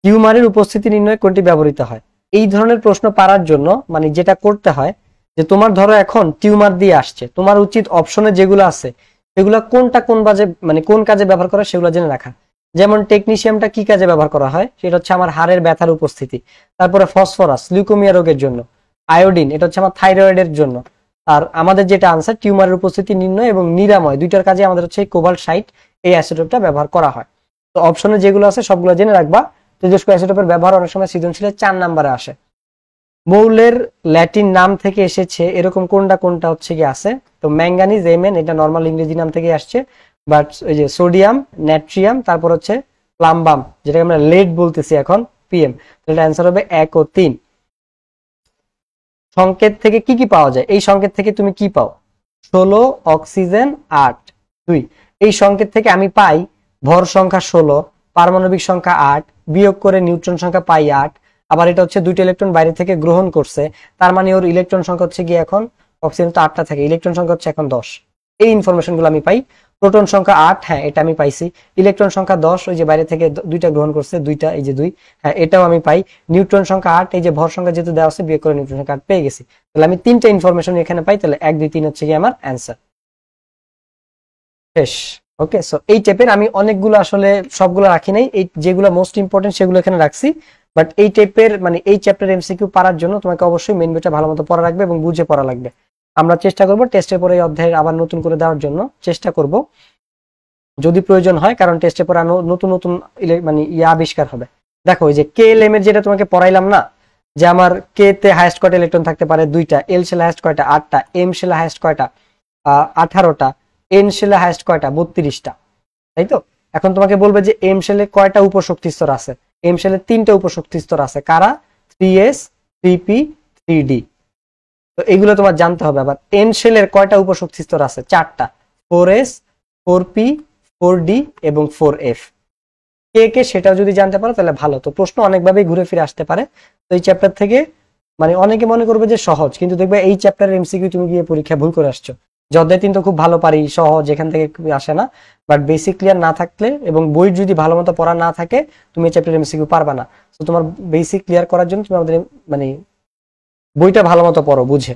টিউমারের উপস্থিতি নির্ণয়ে কোনটি ব্যবহৃত হয়? এই ধরনের প্রশ্ন পারার জন্য মানে যেটা করতে হয় যে তোমার ধরো এখন টিউমার দিয়ে আসছে, তোমার উচিত অপশনে যেগুলো আছে সেগুলো কোনটা কোন বাজে মানে কোন কাজে ব্যবহার করা সেগুলো জেনে রাখা। যেমন টেকনিশিয়ামটা কি কাজে ব্যবহার করা হয়, সেটা হচ্ছে আমার হাড়ের ব্যথার উপস্থিতি। তারপরে ফসফরাস লিউকোমিয়া রোগের জন্য, আয়োডিন এটা হচ্ছে আমার থাইরয়েডের জন্য। আর আমাদের যেটা আনসার টিউমারের উপস্থিতি নির্ণয় এবং নিরাময়, দুইটার কাজে আমাদের হচ্ছে কোবাল্ট 60 এই আইসোটোপটা ব্যবহার করা হয়। তো অপশনে যেগুলো আছে সবগুলো জেনে রাখবা। তেজস্ক্রিয় আইসোটোপের ব্যবহার অনেক সময় সৃজনশীলের 4 নম্বরে আসে। মৌলের ল্যাটিন নাম থেকে এসেছে এরকম কোনটা হচ্ছে কি আছে? তো ম্যাঙ্গানিজ Mn, এটা নরমাল ইংরেজি নাম থেকে আসছে। বাট এই যে সোডিয়াম, নাট্রিয়াম, তারপর হচ্ছে প্লাম্বাম যেটাকে আমরা লেড বলতেছি এখন, Pm। তাহলে অ্যান্সার হবে 1 ও 3। সংকেত থেকে কি কি পাওয়া যায়? এই সংকেত থেকে তুমি কি পাও? 16 অক্সিজেন 8 2। এই সংকেত থেকে আমি পাই ভর সংখ্যা 16, পারমাণবিক সংখ্যা 8, বিয়োগ করে নিউট্রন সংখ্যা পাই 8। আবার এটা হচ্ছে 2টা ইলেকট্রন বাইরে থেকে গ্রহণ করছে, তার মানে ওর ইলেকট্রন সংখ্যা হচ্ছে কি এখন অক্সিজেন তো 8টা থাকে, ইলেকট্রন সংখ্যা হচ্ছে এখন 10। এই ইনফরমেশন গুলো আমি পাই। প্রোটন সংখ্যা 8, হ্যাঁ এটা আমি পাইছি। ইলেকট্রন সংখ্যা 10, ওই যে বাইরে থেকে 2টা গ্রহণ করছে, 2টা, এই যে 2, হ্যাঁ এটাও আমি পাই। নিউট্রন সংখ্যা 8, এই যে ভর সংখ্যা যেহেতু দেওয়া আছে বিয়োগ করে নিউট্রন সংখ্যা 8 পেয়ে গেছি। তাহলে আমি 3টা ইনফরমেশন এখানে পাই। তাহলে 1 2 3 হচ্ছে কি আমার অ্যান্সার। শেষ। ওকে, সো এই টাইপের আমি অনেকগুলো আসলে সবগুলো রাখি নাই, এই যেগুলো মোস্ট ইম্পর্টেন্ট সেগুলো এখানে রাখছি। বাট এই টাইপের মানে এই চ্যাপ্টার এমসিকিউ পারার জন্য তোমাকে অবশ্যই মেইন বইটা ভালো মতো পড়া লাগবে এবং বুঝে পড়া লাগবে। আমরা চেষ্টা করব টেস্টের পরে এই অধ্যায়ের আবার নতুন করে দেওয়ার জন্য চেষ্টা করব যদি প্রয়োজন হয়, কারণ টেস্টের পরে নতুন নতুন মানে আবিষ্কার হবে। দেখো এই যে KLM এর যেটা তোমাকে পড়াইলাম না, যে আমার কে তে হাইয়েস্ট কয়টা ইলেকট্রন থাকতে পারে 2টা, এল শেলে হাইয়েস্ট কয়টা 8টা, এম শেলে হাইয়েস্ট কয়টা 18টা, এন শেলে হাইয়েস্ট কয়টা 32টা, তাই তো? এখন তোমাকে বলবে যে এম শেলে কয়টা উপশক্তি স্তর আছে? এম শেলে 3টা উপশক্তি স্তর আছে। কারা? 3s 3p 3d। তো এগুলো তোমার জানতে হবে। আবার এন শেলের কয়টা উপশক্তি স্তর আছে? 4টা, 4s 4p 4d এবং 4f। কে সেটাও যদি জানতে পারো তাহলে ভালো। তো প্রশ্ন অনেকভাবেই ঘুরে ফিরে আসতে পারে। তো এই চ্যাপ্টার থেকে মানে অনেকে মনে করবে যে সহজ, কিন্তু দেখবে এই চ্যাপ্টারের এমসিকিউ তুমি গিয়ে পরীক্ষা ভুল করে আসছো। যে অধ্যায় 3 তো খুব ভালো পারি, সহজ, এখান থেকে আসে না। বাট বেসিক ক্লিয়ার না থাকলে এবং বই যদি ভালো মতো পড়া না থাকে তুমি এই চ্যাপ্টারের এমসিকিউ পারবা না। তো তোমার বেসিক ক্লিয়ার করার জন্য তুমি আমাদের মানে বইটা ভালো মতো পড়ো বুঝে।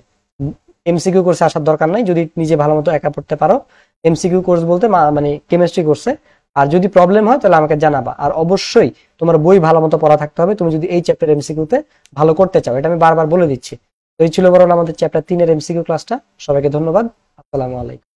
এমসিকিউ কোর্সে আসার দরকার নাই, যদি নিজে ভালো মতো একা পড়তে পারো। এমসিকিউ কোর্স বলতে মানে কেমিস্ট্রি কোর্সে। আর যদি প্রবলেম হয় তাহলে আমাকে জানাবা। আর অবশ্যই তোমার বই ভালো মতো পড়া থাকতে হবে তুমি যদি এই চ্যাপ্টার এমসিকিউতে ভালো করতে চাও, এটা আমি বারবার বলে দিচ্ছি। তো এই ছিল বরং আমাদের চ্যাপ্টার 3 এর এমসিকিউ ক্লাসটা। সবাইকে ধন্যবাদ। আসসালামু আলাইকুম।